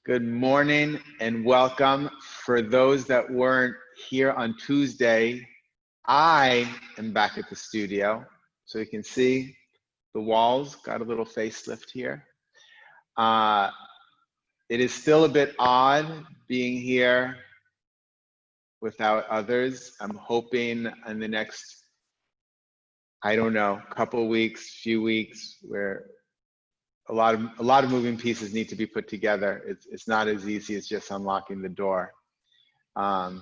Good morning and welcome. For those that weren't here on Tuesday, I am back at the studio. So you can see the walls got a little facelift here. It is still a bit odd being here without others. I'm hoping in the next, I don't know, couple weeks, few weeks, where a lot of moving pieces need to be put together. It's not as easy as just unlocking the door. But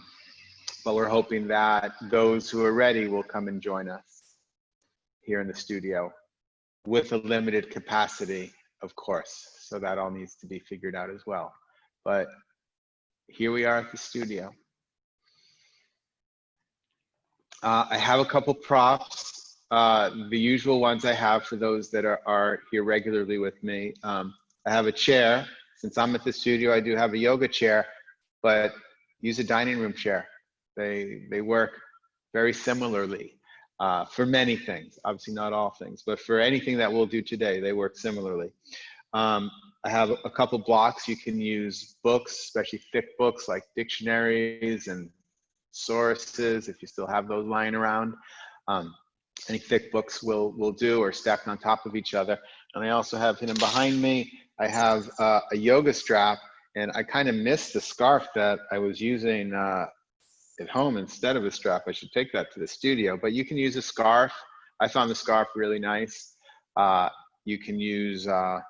we're hoping that those who are ready will come and join us here in the studio with a limited capacity, of course. So that all needs to be figured out as well. But here we are at the studio. I have a couple props. The usual ones I have for those that are here regularly with me. I have a chair. Since I'm at the studio, I do have a yoga chair, but use a dining room chair. They work very similarly for many things. Obviously not all things, but for anything that we'll do today, they work similarly. I have a couple blocks. You can use books, especially thick books like dictionaries and sources, if you still have those lying around. Any thick books will do, or stacked on top of each other. And I also have hidden behind me, I have a yoga strap, and I kind of missed the scarf that I was using at home instead of a strap. I should take that to the studio, but you can use a scarf. I found the scarf really nice. You can use a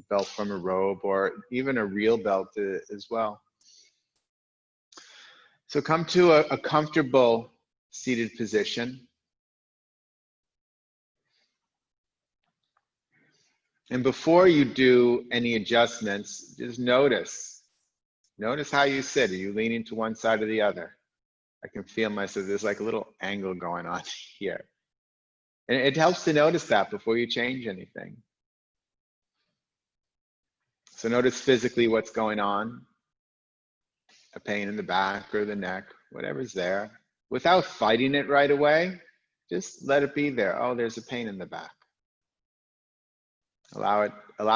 belt from a robe, or even a real belt as well. So come to a comfortable seated position. And before you do any adjustments, just notice how you sit. Are you leaning to one side or the other? I can feel myself, there's like a little angle going on here. And it helps to notice that before you change anything. So notice physically what's going on. A pain in the back or the neck, whatever's there. Without fighting it right away, just let it be there. Oh, there's a pain in the back. Allow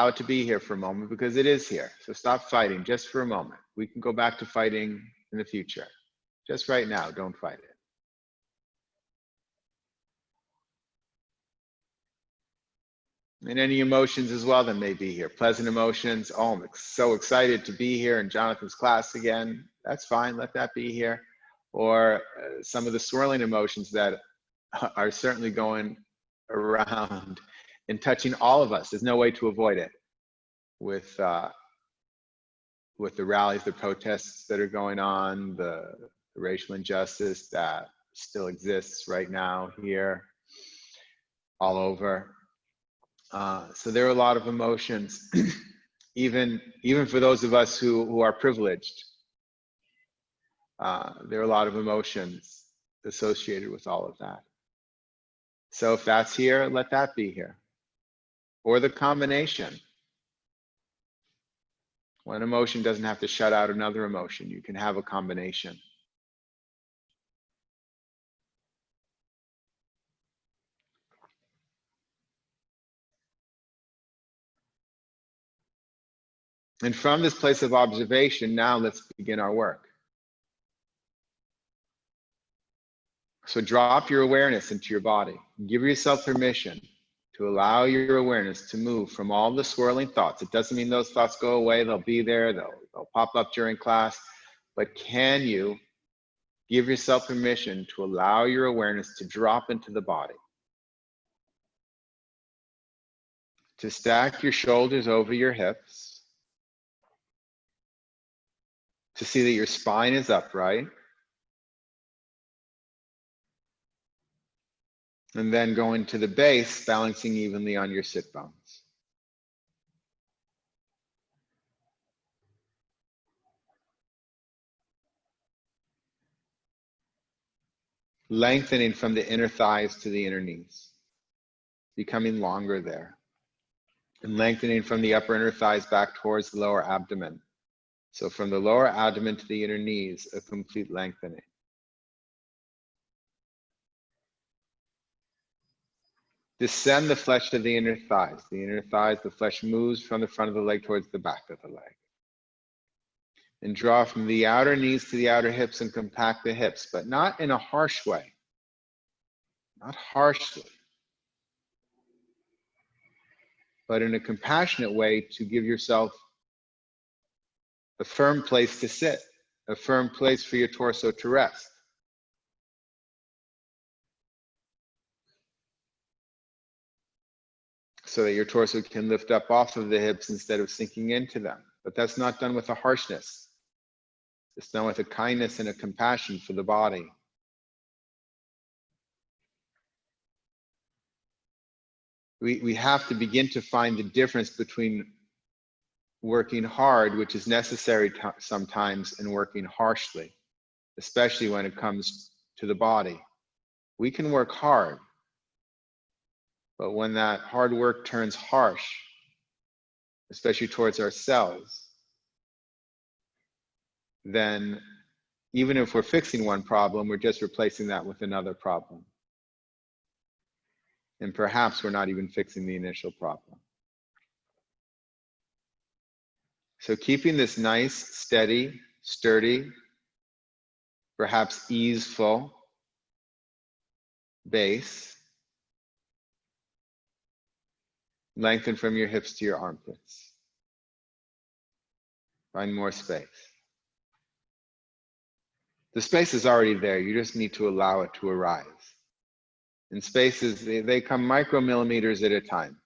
it to be here for a moment, because it is here. So stop fighting just for a moment. We can go back to fighting in the future. Just right now, don't fight it. And any emotions as well that may be here. Pleasant emotions. Oh, I'm so excited to be here in Jonathan's class again. That's fine, let that be here. Or some of the swirling emotions that are certainly going around and touching all of us. There's no way to avoid it with the rallies, the protests that are going on, the racial injustice that still exists right now here, all over. So there are a lot of emotions, even for those of us who are privileged. There are a lot of emotions associated with all of that. So if that's here, let that be here. Or the combination. One emotion doesn't have to shut out another emotion. You can have a combination. And from this place of observation, now let's begin our work. So drop your awareness into your body. Give yourself permission to allow your awareness to move from all the swirling thoughts. It doesn't mean those thoughts go away. They'll be there. They'll pop up during class. But can you give yourself permission to allow your awareness to drop into the body? To stack your shoulders over your hips. To see that your spine is upright. And then going to the base, balancing evenly on your sit bones. Lengthening from the inner thighs to the inner knees, becoming longer there. And lengthening from the upper inner thighs back towards the lower abdomen. So from the lower abdomen to the inner knees, a complete lengthening. Descend the flesh to the inner thighs. The inner thighs, the flesh moves from the front of the leg towards the back of the leg. And draw from the outer knees to the outer hips and compact the hips, but not in a harsh way. Not harshly, but in a compassionate way to give yourself a firm place to sit, a firm place for your torso to rest. So that your torso can lift up off of the hips instead of sinking into them. But that's not done with a harshness. It's done with a kindness and a compassion for the body. We have to begin to find the difference between working hard, which is necessary sometimes, and working harshly, especially when it comes to the body. We can work hard, but when that hard work turns harsh, especially towards ourselves, then even if we're fixing one problem, we're just replacing that with another problem. And perhaps we're not even fixing the initial problem. So keeping this nice, steady, sturdy, perhaps easeful base, lengthen from your hips to your armpits. Find more space. The space is already there. You just need to allow it to arise. And spaces, they come micromillimeters at a time.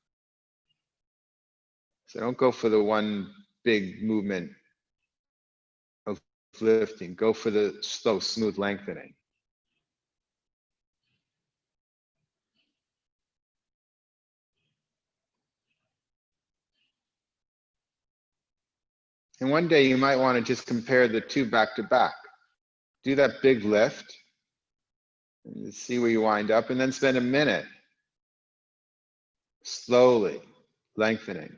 So don't go for the one big movement of lifting. Go for the slow, smooth lengthening. And one day you might want to just compare the two back to back. Do that big lift and see where you wind up, and then spend a minute slowly lengthening.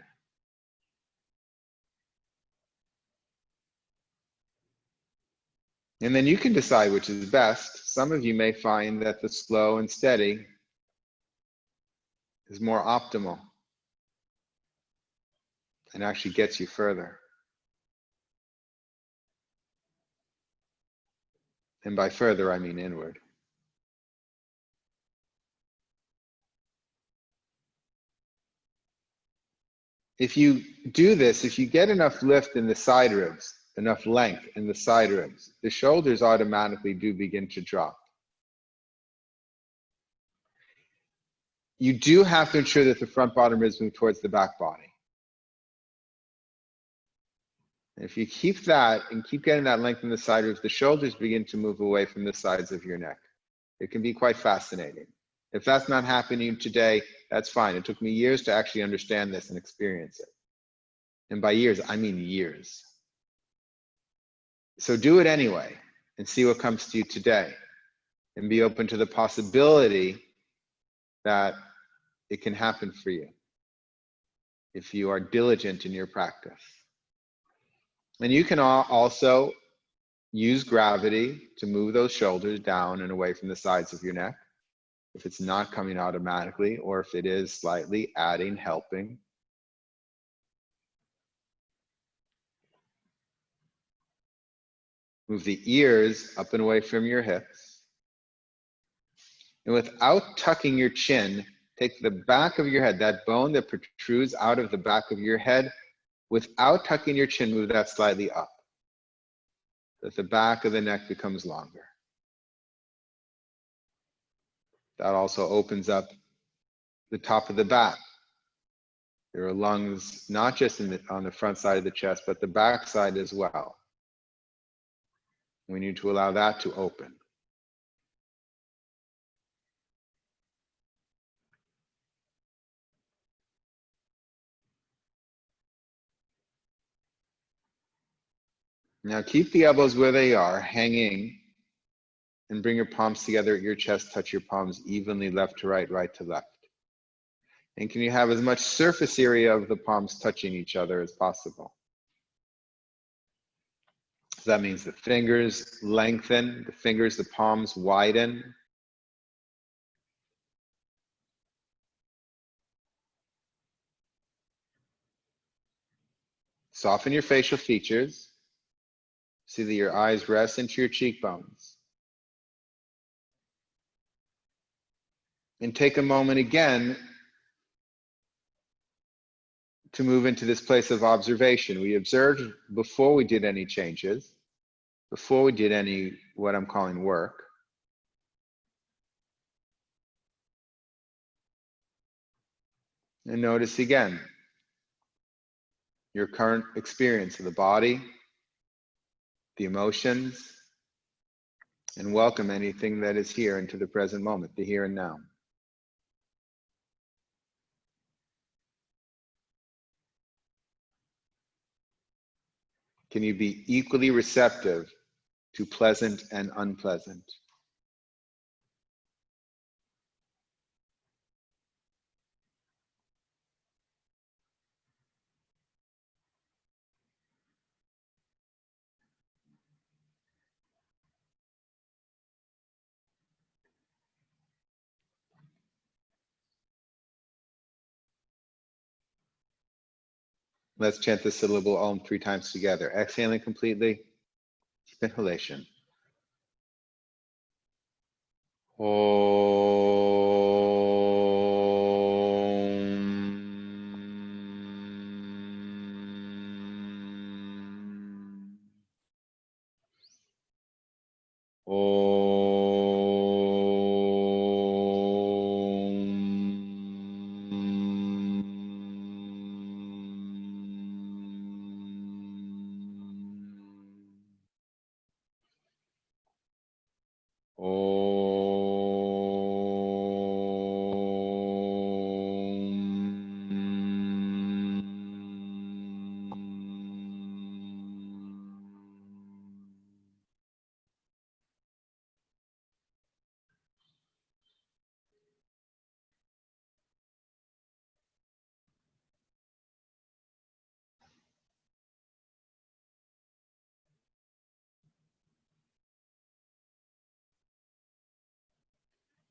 And then you can decide which is best. Some of you may find that the slow and steady is more optimal and actually gets you further. And by further, I mean inward. If you do this, if you get enough lift in the side ribs, enough length in the side ribs, the shoulders automatically do begin to drop. You do have to ensure that the front bottom ribs move towards the back body. And if you keep that and keep getting that length in the side ribs, the shoulders begin to move away from the sides of your neck. It can be quite fascinating. If that's not happening today, that's fine. It took me years to actually understand this and experience it. And by years, I mean years. So do it anyway and see what comes to you today. And be open to the possibility that it can happen for you if you are diligent in your practice. And you can also use gravity to move those shoulders down and away from the sides of your neck if it's not coming automatically, or if it is slightly adding, helping. Move the ears up and away from your hips. And without tucking your chin, take the back of your head, that bone that protrudes out of the back of your head, without tucking your chin, move that slightly up, that the back of the neck becomes longer. That also opens up the top of the back. There are lungs, not just on the front side of the chest, but the back side as well. We need to allow that to open. Now keep the elbows where they are, hanging, and bring your palms together at your chest. Touch your palms evenly, left to right, right to left. And can you have as much surface area of the palms touching each other as possible? So that means the fingers lengthen, the fingers, the palms widen. Soften your facial features. See that your eyes rest into your cheekbones. And take a moment again to move into this place of observation. We observed before we did any changes, before we did any, what I'm calling work. And notice again your current experience of the body, the emotions, and welcome anything that is here into the present moment, the here and now. Can you be equally receptive to pleasant and unpleasant? Let's chant the syllable Om 3 times together. Exhaling completely. Keep inhalation.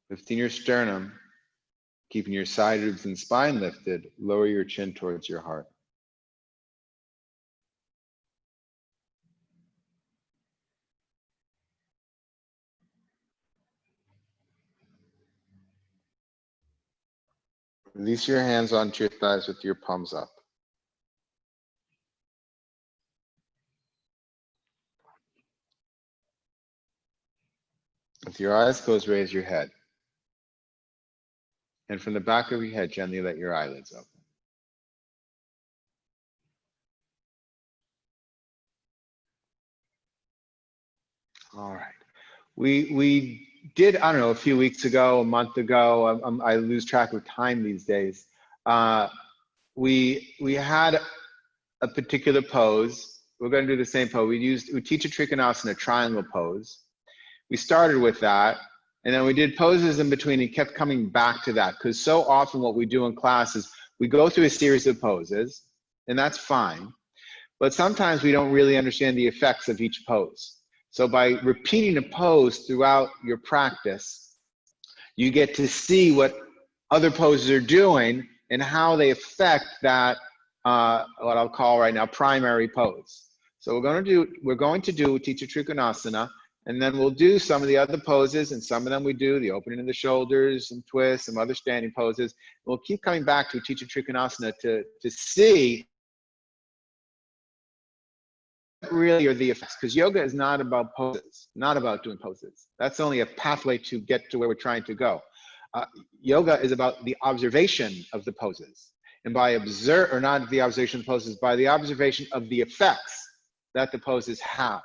Lifting your sternum, keeping your side ribs and spine lifted, lower your chin towards your heart. Release your hands onto your thighs with your palms up. With your eyes closed, raise your head. And from the back of your head, gently let your eyelids open. All right. We did, I don't know, a few weeks ago, a month ago, I lose track of time these days. We had a particular pose. We're going to do the same pose. We teach a Trikonasana triangle pose. We started with that, and then we did poses in between and kept coming back to that, because so often what we do in class is we go through a series of poses, and that's fine. But sometimes we don't really understand the effects of each pose. So by repeating a pose throughout your practice, you get to see what other poses are doing and how they affect that, what I'll call right now, primary pose. So we're going to do teach a Trikonasana, and then we'll do some of the other poses, and some of them we do, the opening of the shoulders and twists, some other standing poses. We'll keep coming back to teach a Trikonasana to see really are the effects, because yoga is not about poses, not about doing poses. That's only a pathway to get to where we're trying to go. Yoga is about the observation of the poses, and by not the observation of the poses, by the observation of the effects that the poses have.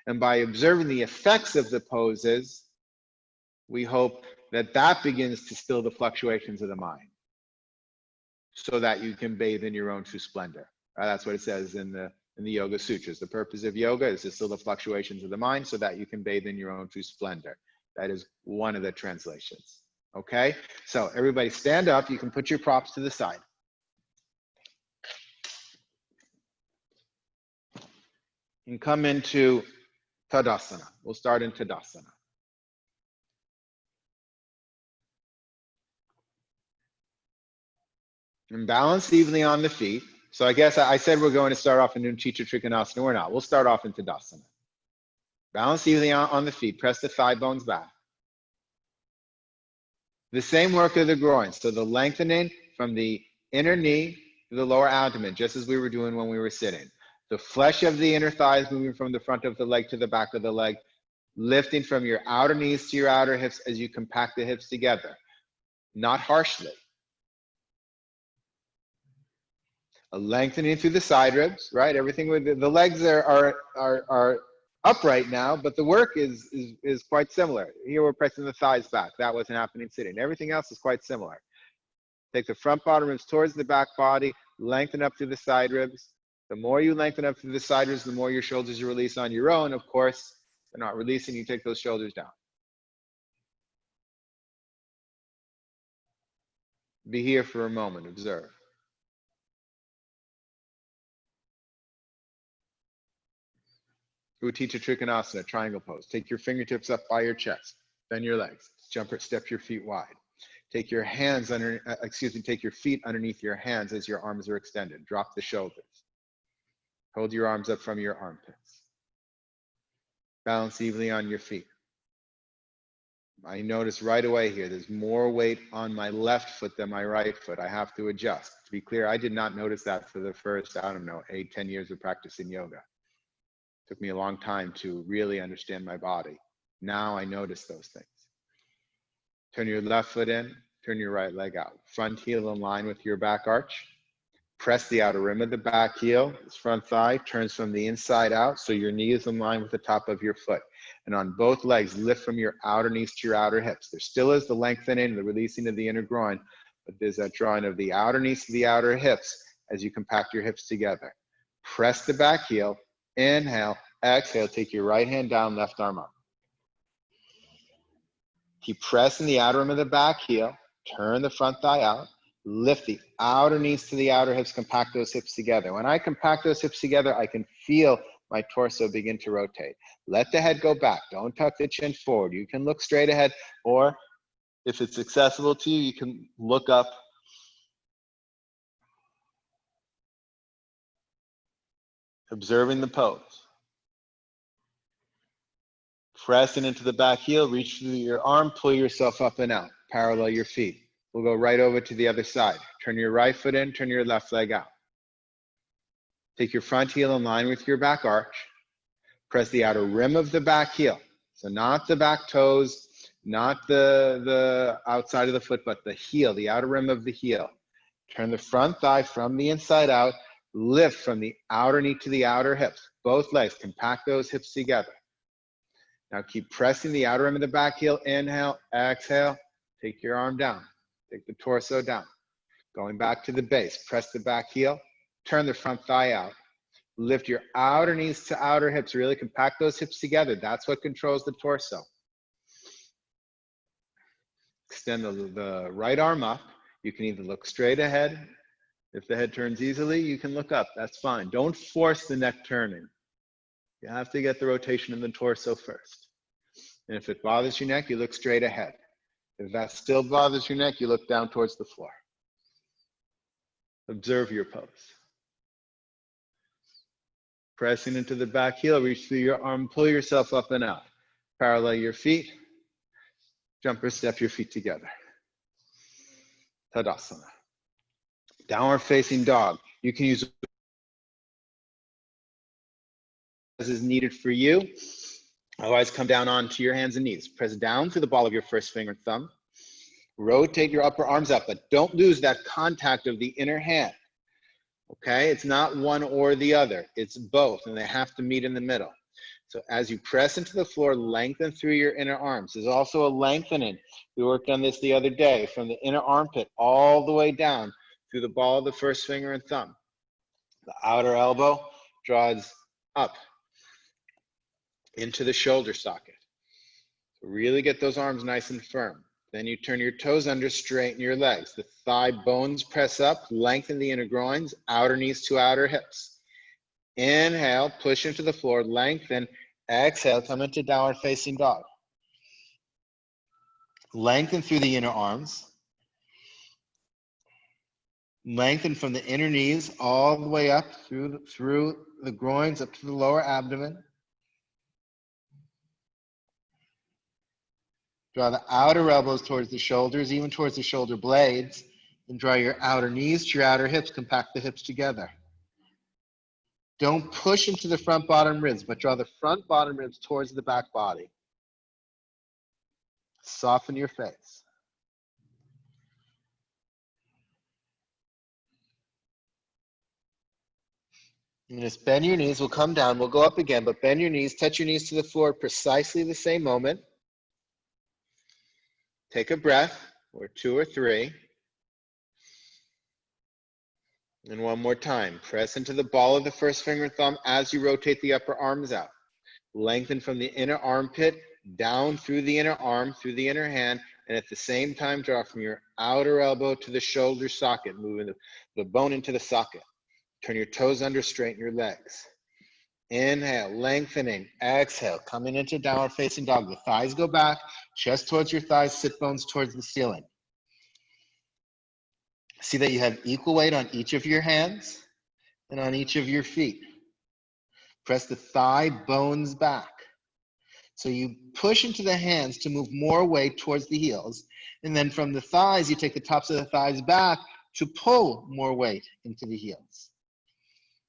And by observing the effects of the poses, we hope that that begins to still the fluctuations of the mind, so that you can bathe in your own true splendor. That's what it says in the Yoga Sutras. The purpose of yoga is to still the fluctuations of the mind so that you can bathe in your own true splendor. That is one of the translations. Okay, so everybody stand up. You can put your props to the side. And come into Tadasana. We'll start in Tadasana. And balance evenly on the feet. So I guess I said we're going to start off in Utthita Trikonasana. We're not. We'll start off in Tadasana. Balance evenly on the feet. Press the thigh bones back. The same work of the groin. So the lengthening from the inner knee to the lower abdomen, just as we were doing when we were sitting. The flesh of the inner thighs moving from the front of the leg to the back of the leg, lifting from your outer knees to your outer hips as you compact the hips together. Not harshly. A lengthening through the side ribs, right? Everything with the legs are upright now, but the work is quite similar. Here we're pressing the thighs back. That wasn't happening sitting. Everything else is quite similar. Take the front bottom ribs towards the back body, lengthen up through the side ribs. The more you lengthen up through the side ribs, the more your shoulders you release on your own. Of course, they're not releasing, you take those shoulders down. Be here for a moment, observe. Utthita Trikonasana, triangle pose. Take your fingertips up by your chest. Bend your legs. Jump or step your feet wide. Take your hands under, take your feet underneath your hands as your arms are extended. Drop the shoulders. Hold your arms up from your armpits. Balance evenly on your feet. I notice right away here, there's more weight on my left foot than my right foot. I have to adjust. To be clear, I did not notice that for the first, 8, 10 years of practicing yoga. Took me a long time to really understand my body. Now I notice those things. Turn your left foot in, turn your right leg out. Front heel in line with your back arch. Press the outer rim of the back heel. This front thigh turns from the inside out, so your knee is in line with the top of your foot. And on both legs, lift from your outer knees to your outer hips. There still is the lengthening, the releasing of the inner groin, but there's that drawing of the outer knees to the outer hips as you compact your hips together. Press the back heel. Inhale, exhale, take your right hand down, left arm up. Keep pressing the outer rim of the back heel, turn the front thigh out, lift the outer knees to the outer hips, compact those hips together. When I compact those hips together, I can feel my torso begin to rotate. Let the head go back, don't tuck the chin forward. You can look straight ahead, or if it's accessible to you, you can look up. Observing the pose. Pressing into the back heel, reach through your arm, pull yourself up and out, parallel your feet. We'll go right over to the other side. Turn your right foot in, turn your left leg out. Take your front heel in line with your back arch. Press the outer rim of the back heel. So not the back toes, not the outside of the foot, but the heel, the outer rim of the heel. Turn the front thigh from the inside out, lift from the outer knee to the outer hips. Both legs, compact those hips together. Now keep pressing the outer rim of the back heel. Inhale, exhale, take your arm down. Take the torso down. Going back to the base, press the back heel, turn the front thigh out. Lift your outer knees to outer hips. Really compact those hips together. That's what controls the torso. Extend the right arm up. You can either look straight ahead. If the head turns easily, you can look up. That's fine. Don't force the neck turning. You have to get the rotation in the torso first. And if it bothers your neck, you look straight ahead. If that still bothers your neck, you look down towards the floor. Observe your pose. Pressing into the back heel, reach through your arm, pull yourself up and out. Parallel your feet. Jump or step your feet together. Tadasana. Downward facing dog. You can use as is needed for you. Otherwise, come down onto your hands and knees. Press down to the ball of your first finger and thumb. Rotate your upper arms up, but don't lose that contact of the inner hand. Okay, it's not one or the other. It's both, and they have to meet in the middle. So as you press into the floor, lengthen through your inner arms. There's also a lengthening. We worked on this the other day, from the inner armpit all the way down through the ball of the first finger and thumb. The outer elbow draws up into the shoulder socket. So really get those arms nice and firm. Then you turn your toes under, straighten your legs. The thigh bones press up, lengthen the inner groins, outer knees to outer hips. Inhale, push into the floor, lengthen. Exhale, come into downward facing dog. Lengthen through the inner arms. Lengthen from the inner knees all the way up through the groins, up to the lower abdomen. Draw the outer elbows towards the shoulders, even towards the shoulder blades. And draw your outer knees to your outer hips. Compact the hips together. Don't push into the front bottom ribs, but draw the front bottom ribs towards the back body. Soften your face. And just bend your knees. We'll come down. We'll go up again, but bend your knees. Touch your knees to the floor at precisely the same moment. Take a breath, or 2 or 3. And one more time. Press into the ball of the first finger and thumb as you rotate the upper arms out. Lengthen from the inner armpit down through the inner arm, through the inner hand, and at the same time draw from your outer elbow to the shoulder socket, moving the bone into the socket. Turn your toes under, straighten your legs. Inhale, lengthening. Exhale, coming into downward facing dog. The thighs go back, chest towards your thighs, sit bones towards the ceiling. See that you have equal weight on each of your hands and on each of your feet. Press the thigh bones back. So you push into the hands to move more weight towards the heels. And then from the thighs, you take the tops of the thighs back to pull more weight into the heels.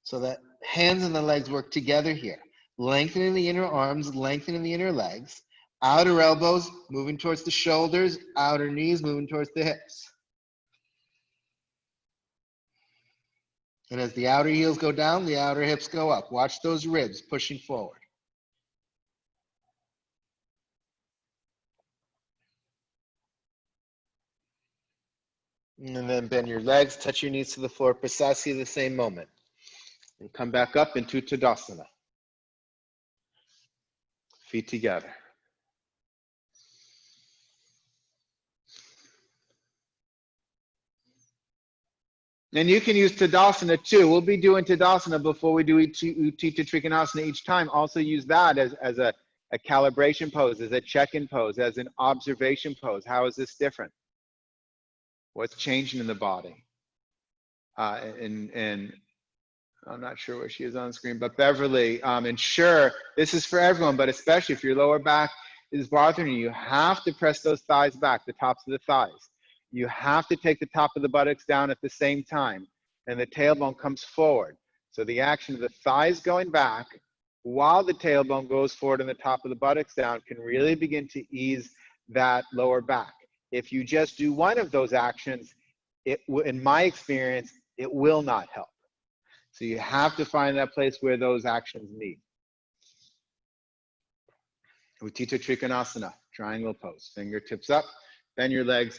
So that hands and the legs work together here. Lengthening the inner arms, lengthening the inner legs. Outer elbows moving towards the shoulders, outer knees moving towards the hips. And as the outer heels go down, the outer hips go up. Watch those ribs pushing forward. And then bend your legs, touch your knees to the floor precisely the same moment. And come back up into Tadasana. Feet together. And you can use Tadasana too. We'll be doing Tadasana before we do Utthita Trikonasana each time. Also use that as a calibration pose, as a check-in pose, as an observation pose. How is this different? What's changing in the body? And I'm not sure where she is on screen, but Beverly, and sure, this is for everyone, but especially if your lower back is bothering you, you have to press those thighs back, the tops of the thighs. You have to take the top of the buttocks down at the same time, and the tailbone comes forward. So the action of the thighs going back while the tailbone goes forward and the top of the buttocks down can really begin to ease that lower back. If you just do one of those actions, in my experience, it will not help. So you have to find that place where those actions meet. Utthita Trikonasana, triangle pose. Fingertips up, bend your legs,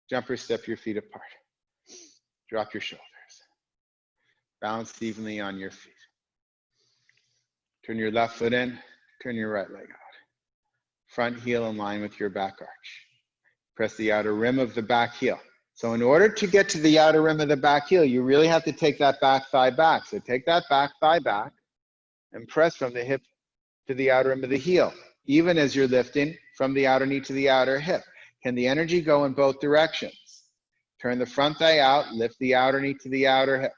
jumper step your feet apart. Drop your shoulders. Balance evenly on your feet. Turn your left foot in, turn your right leg out. Front heel in line with your back arch. Press the outer rim of the back heel. So in order to get to the outer rim of the back heel, you really have to take that back thigh back. So take that back thigh back and press from the hip to the outer rim of the heel, even as you're lifting from the outer knee to the outer hip. Can the energy go in both directions? Turn the front thigh out, lift the outer knee to the outer hip.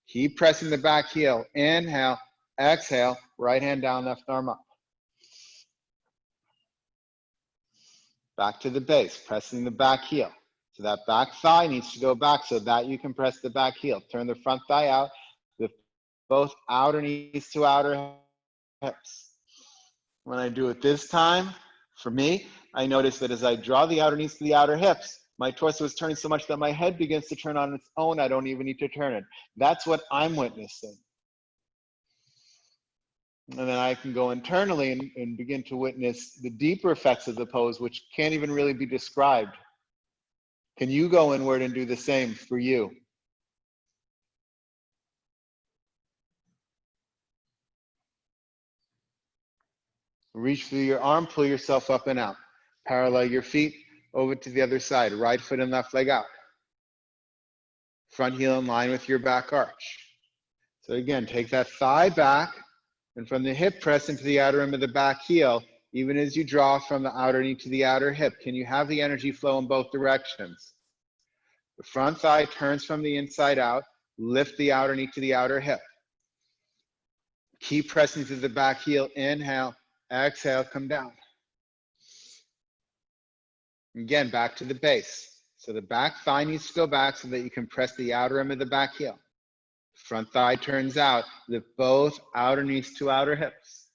Keep pressing the back heel. Inhale, exhale, right hand down, left arm up. Back to the base, pressing the back heel. So that back thigh needs to go back so that you can press the back heel. Turn the front thigh out, lift both outer knees to outer hips. When I do it this time, for me, I notice that as I draw the outer knees to the outer hips, my torso is turning so much that my head begins to turn on its own. I don't even need to turn it. That's what I'm witnessing. And then I can go internally and begin to witness the deeper effects of the pose, which can't even really be described. Can you go inward and do the same for you? Reach through your arm, pull yourself up and out. Parallel your feet over to the other side. Right foot and left leg out. Front heel in line with your back arch. So again, take that thigh back and from the hip press into the outer rim of the back heel, even as you draw from the outer knee to the outer hip. Can you have the energy flow in both directions? The front thigh turns from the inside out. Lift the outer knee to the outer hip. Keep pressing to the back heel. Inhale, exhale, come down. Again, back to the base. So the back thigh needs to go back so that you can press the outer rim of the back heel. Front thigh turns out. Lift both outer knees to outer hips.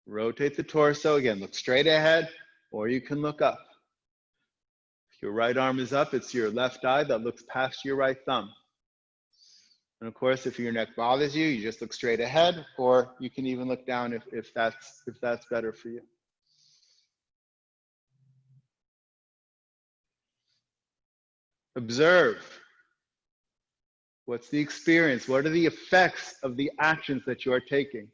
Rotate the torso. Again, look straight ahead, or you can look up. If your right arm is up, it's your left eye that looks past your right thumb. And of course, if your neck bothers you, you just look straight ahead, or you can even look down if that's better for you. Observe. What's the experience? What are the effects of the actions that you are taking?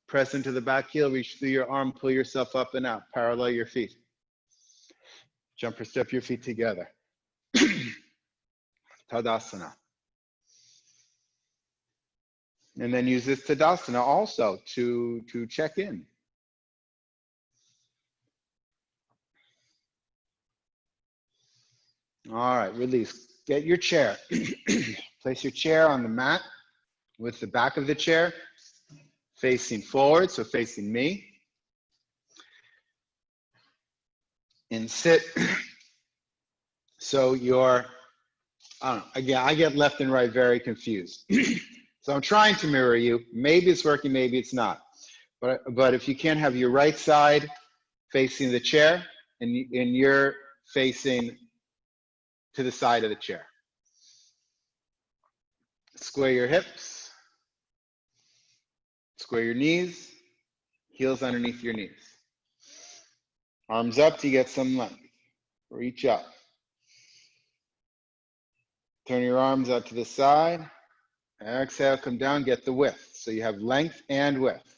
Press into the back heel, reach through your arm, pull yourself up and out, parallel your feet. Jump or step your feet together. Tadasana. And then use this Tadasana also to check in. All right, release. Get your chair. Place your chair on the mat with the back of the chair facing forward, so facing me. And sit. So you're, I don't know, again, I get left and right very confused. So I'm trying to mirror you. Maybe it's working, maybe it's not. But if you can't have your right side facing the chair and you're facing to the side of the chair. Square your hips. Square your knees. Heels underneath your knees. Arms up to get some length. Reach up. Turn your arms out to the side. Exhale, come down, get the width. So you have length and width.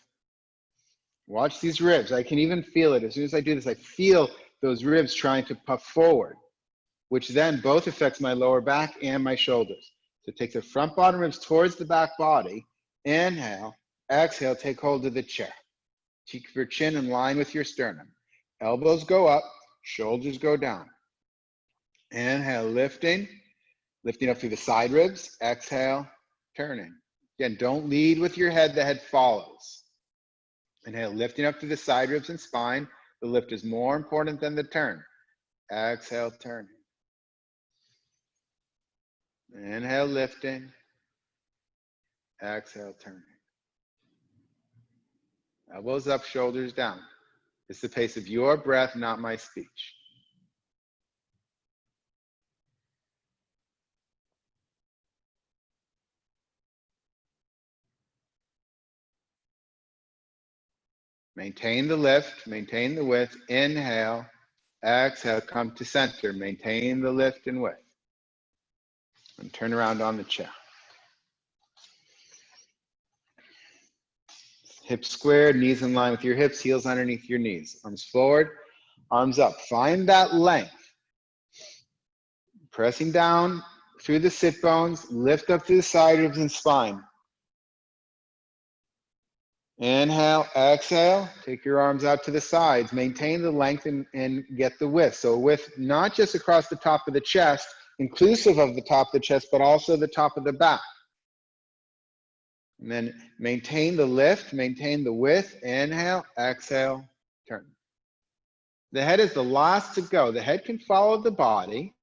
Watch these ribs. I can even feel it. As soon as I do this, I feel those ribs trying to puff forward, which then both affects my lower back and my shoulders. So take the front bottom ribs towards the back body. Inhale, exhale, take hold of the chair. Keep your chin in line with your sternum. Elbows go up, shoulders go down. Inhale, lifting up through the side ribs. Exhale, turning. Again, don't lead with your head, the head follows. Inhale, lifting up through the side ribs and spine. The lift is more important than the turn. Exhale, turning. Inhale, lifting. Exhale, turning. Elbows up, shoulders down. It's the pace of your breath, not my speech. Maintain the lift, maintain the width. Inhale, exhale, come to center. Maintain the lift and width. And turn around on the chair. Hips squared, knees in line with your hips, heels underneath your knees. Arms forward, arms up. Find that length. Pressing down through the sit bones, lift up through the side ribs and spine. Inhale, exhale, take your arms out to the sides. Maintain the length and get the width. So width not just across the top of the chest, inclusive of the top of the chest, but also the top of the back. And then maintain the lift, maintain the width. Inhale, exhale, turn. The head is the last to go. The head can follow the body.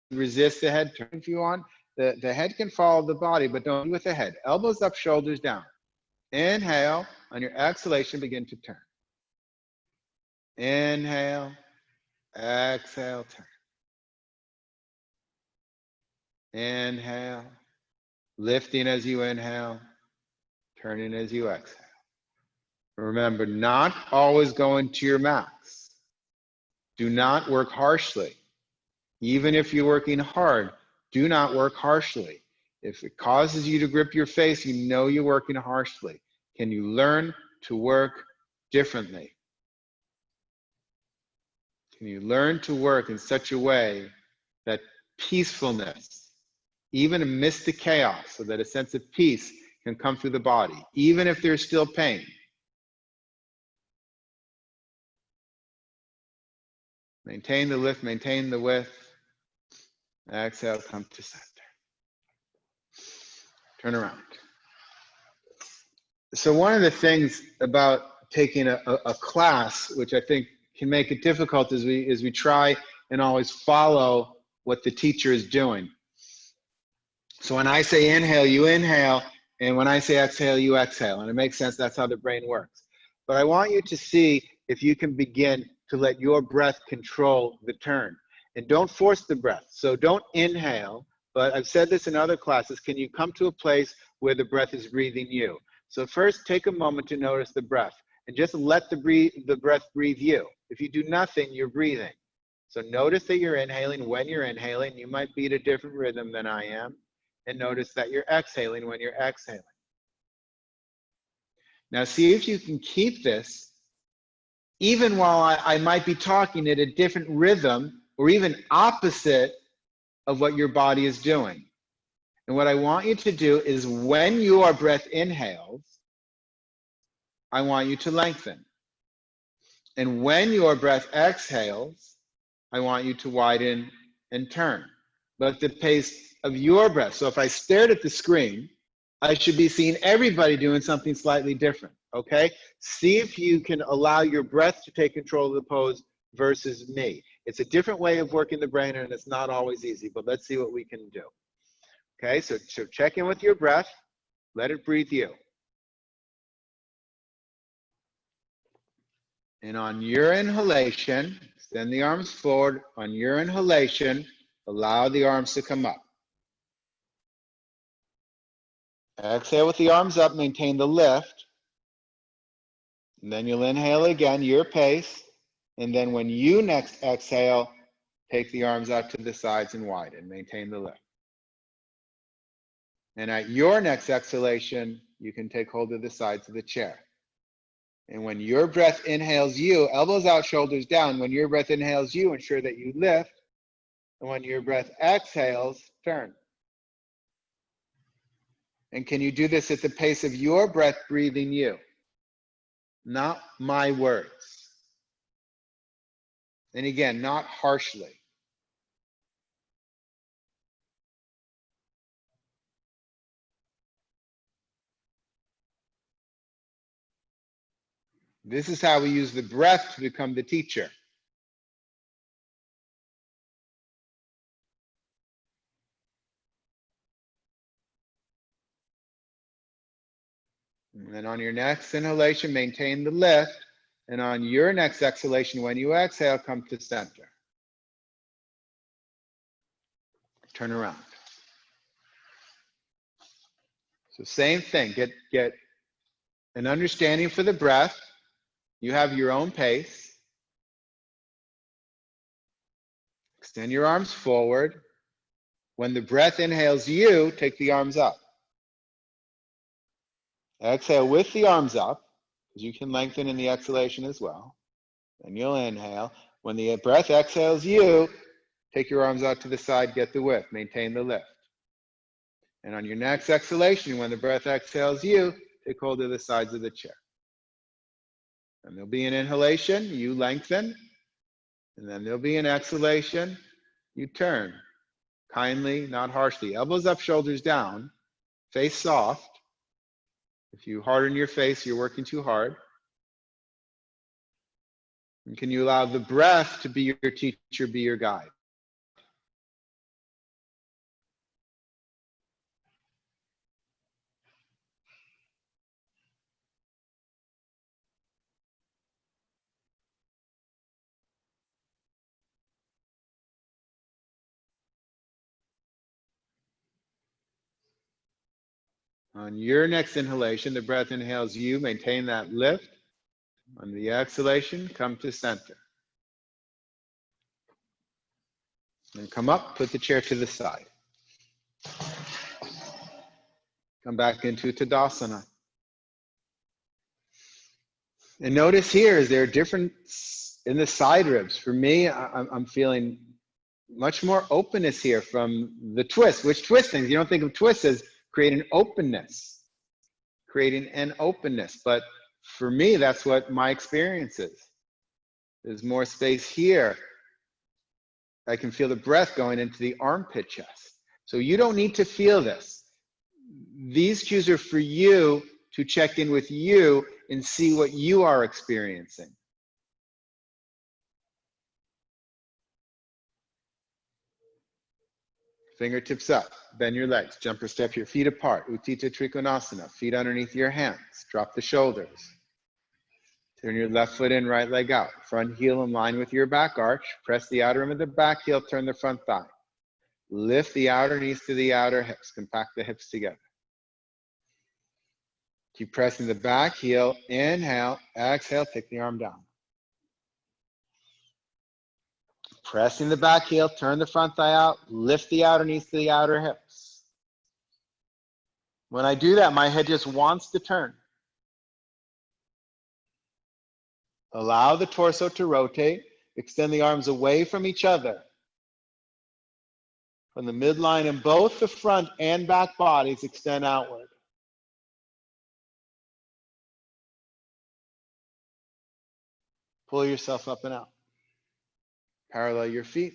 Resist the head turn if you want. The head can follow the body, but don't with the head. Elbows up, shoulders down. Inhale. On your exhalation, begin to turn. Inhale. Exhale, turn. Inhale. Lifting as you inhale. Turning as you exhale. Remember, not always going to your max. Do not work harshly. Even if you're working hard, do not work harshly. If it causes you to grip your face, you know you're working harshly. Can you learn to work differently? Can you learn to work in such a way that peacefulness, even amidst the chaos, so that a sense of peace can come through the body, even if there's still pain? Maintain the lift, maintain the width. Exhale, come to center. Turn around. So one of the things about taking a class, which I think can make it difficult, is we try and always follow what the teacher is doing. So when I say inhale, you inhale, and when I say exhale, you exhale. And it makes sense, that's how the brain works. But I want you to see if you can begin to let your breath control the turn. And don't force the breath. So don't inhale, but I've said this in other classes, can you come to a place where the breath is breathing you? So first, take a moment to notice the breath, and just let the breath breathe you. If you do nothing, you're breathing. So notice that you're inhaling when you're inhaling. You might beat a different rhythm than I am. And notice that you're exhaling when you're exhaling. Now see if you can keep this, even while I might be talking at a different rhythm, or even opposite of what your body is doing. And what I want you to do is when your breath inhales, I want you to lengthen. And when your breath exhales, I want you to widen and turn, but at the pace of your breath. So if I stared at the screen, I should be seeing everybody doing something slightly different, okay? See if you can allow your breath to take control of the pose versus me. It's a different way of working the brain, and it's not always easy, but let's see what we can do. Okay, so check in with your breath. Let it breathe you. And on your inhalation, extend the arms forward. On your inhalation, allow the arms to come up. Exhale with the arms up, maintain the lift. And then you'll inhale again, your pace. And then when you next exhale, take the arms out to the sides and widen, maintain the lift. And at your next exhalation, you can take hold of the sides of the chair. And when your breath inhales you, elbows out, shoulders down. When your breath inhales you, ensure that you lift. And when your breath exhales, turn. And can you do this at the pace of your breath breathing you? Not my words. And again, not harshly. This is how we use the breath to become the teacher. And then on your next inhalation, maintain the lift. And on your next exhalation, when you exhale, come to center. Turn around. So same thing, get an understanding for the breath. You have your own pace. Extend your arms forward. When the breath inhales you, take the arms up. Exhale with the arms up, because you can lengthen in the exhalation as well. And you'll inhale. When the breath exhales you, take your arms out to the side, get the width, maintain the lift. And on your next exhalation, when the breath exhales you, take hold of the sides of the chair. And there'll be an inhalation, you lengthen. And then there'll be an exhalation, you turn. Kindly, not harshly. Elbows up, shoulders down, face soft. If you harden your face, you're working too hard. And can you allow the breath to be your teacher, be your guide? On your next inhalation, the breath inhales you, maintain that lift. On the exhalation, come to center. And come up, put the chair to the side. Come back into Tadasana. And notice here, is there a difference in the side ribs? For me, I'm feeling much more openness here from the twist. Which twist things? You don't think of twists as creating openness. Creating an openness. But for me, that's what my experience is. There's more space here. I can feel the breath going into the armpit chest. So you don't need to feel this. These cues are for you to check in with you and see what you are experiencing. Fingertips up, bend your legs, jump or step your feet apart, Utthita Trikonasana, feet underneath your hands, drop the shoulders. Turn your left foot in, right leg out, front heel in line with your back arch, press the outer rim of the back heel, turn the front thigh. Lift the outer knees to the outer hips, compact the hips together. Keep pressing the back heel, inhale, exhale, take the arm down. Pressing the back heel, turn the front thigh out, lift the outer knees to the outer hips. When I do that, my head just wants to turn. Allow the torso to rotate, extend the arms away from each other. From the midline in both the front and back bodies, extend outward. Pull yourself up and out. Parallel your feet.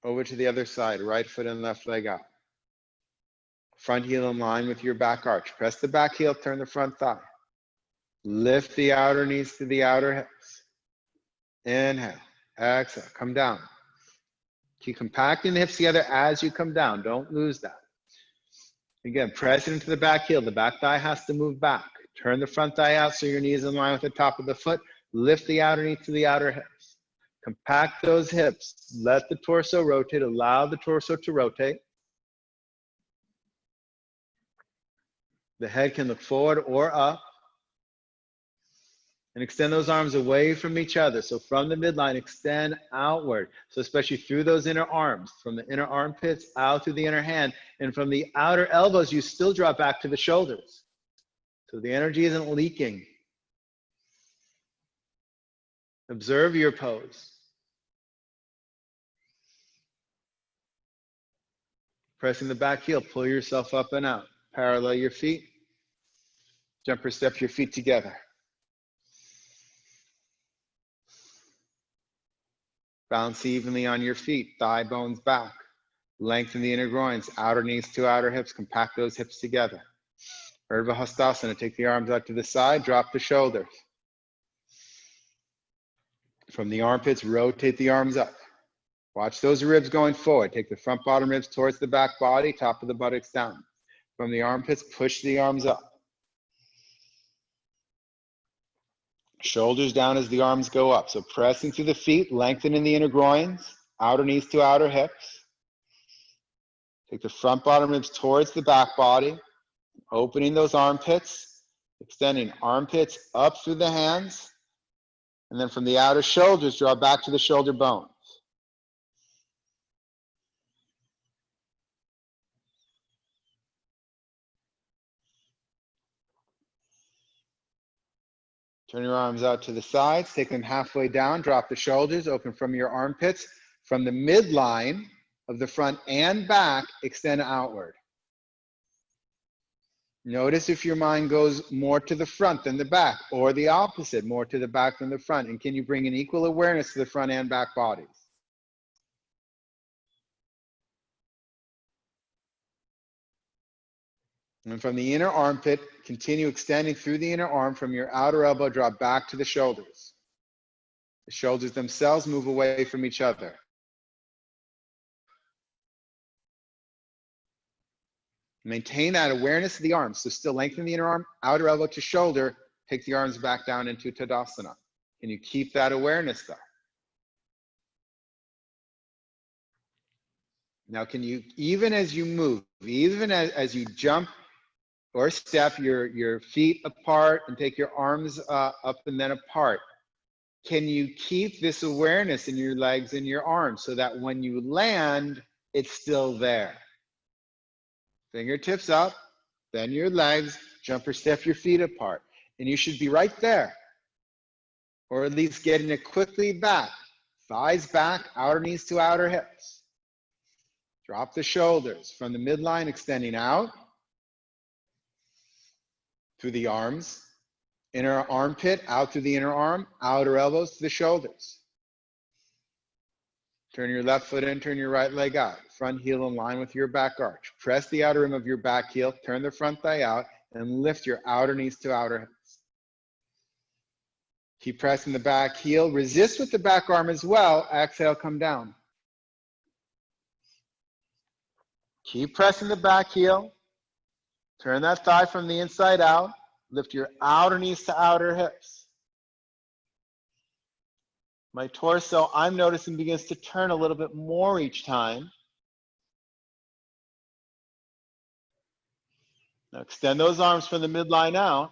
Over to the other side, right foot and left leg out. Front heel in line with your back arch. Press the back heel, turn the front thigh. Lift the outer knees to the outer hips. Inhale, exhale, come down. Keep compacting the hips together as you come down. Don't lose that. Again, press it into the back heel. The back thigh has to move back. Turn the front thigh out so your knee is in line with the top of the foot. Lift the outer knee to the outer hips. Compact those hips. Let the torso rotate. Allow the torso to rotate. The head can look forward or up. And extend those arms away from each other. So from the midline, extend outward. So especially through those inner arms, from the inner armpits out through the inner hand. And from the outer elbows, you still drop back to the shoulders. So the energy isn't leaking. Observe your pose. Pressing the back heel, pull yourself up and out. Parallel your feet. Jump or step your feet together. Bounce evenly on your feet, thigh bones back. Lengthen the inner groins, outer knees to outer hips, compact those hips together. Urdhva Hastasana, take the arms out to the side, drop the shoulders. From the armpits, rotate the arms up. Watch those ribs going forward. Take the front bottom ribs towards the back body, top of the buttocks down. From the armpits, push the arms up. Shoulders down as the arms go up. So pressing through the feet, lengthening the inner groins, outer knees to outer hips. Take the front bottom ribs towards the back body, opening those armpits, extending armpits up through the hands, and then from the outer shoulders, draw back to the shoulder bones. Turn your arms out to the sides, take them halfway down, drop the shoulders, open from your armpits. From the midline of the front and back, extend outward. Notice if your mind goes more to the front than the back, or the opposite, more to the back than the front. And can you bring an equal awareness to the front and back bodies? And from the inner armpit, continue extending through the inner arm from your outer elbow, drop back to the shoulders. The shoulders themselves move away from each other. Maintain that awareness of the arms. So still lengthen the inner arm, outer elbow to shoulder, take the arms back down into Tadasana. Can you keep that awareness there? Now, can you, even as you move, even as you jump or step your feet apart and take your arms up and then apart, can you keep this awareness in your legs and your arms so that when you land, it's still there? Fingertips up, bend your legs, jump or step your feet apart. And you should be right there, or at least getting it quickly back. Thighs back, outer knees to outer hips. Drop the shoulders from the midline, extending out through the arms. Inner armpit out through the inner arm, outer elbows to the shoulders. Turn your left foot in, turn your right leg out. Front heel in line with your back arch. Press the outer rim of your back heel, turn the front thigh out, and lift your outer knees to outer hips. Keep pressing the back heel. Resist with the back arm as well. Exhale, come down. Keep pressing the back heel. Turn that thigh from the inside out. Lift your outer knees to outer hips. My torso, I'm noticing, begins to turn a little bit more each time. Now extend those arms from the midline out.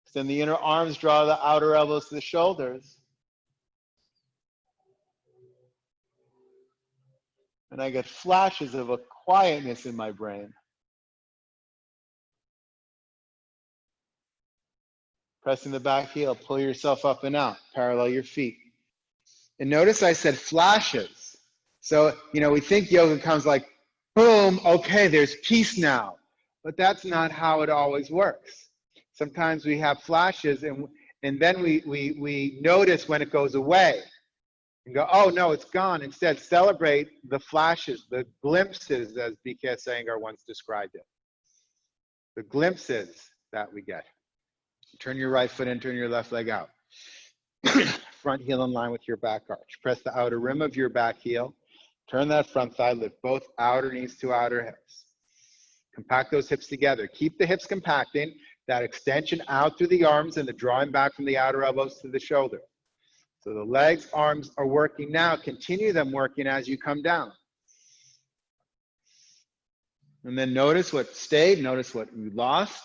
Extend the inner arms, draw the outer elbows to the shoulders. And I get flashes of a quietness in my brain. Pressing the back heel, pull yourself up and out, parallel your feet. And notice I said flashes. So, we think yoga comes like, boom, okay, there's peace now. But that's not how it always works. Sometimes we have flashes and then we notice when it goes away and go, oh no, it's gone. Instead, celebrate the flashes, the glimpses, as B.K. Iyengar once described it. The glimpses that we get. Turn your right foot in, turn your left leg out. Front heel in line with your back arch. Press the outer rim of your back heel. Turn that front thigh, lift both outer knees to outer hips. Compact those hips together. Keep the hips compacting, that extension out through the arms and the drawing back from the outer elbows to the shoulder. So the legs, arms are working now. Continue them working as you come down. And then notice what stayed, notice what you lost.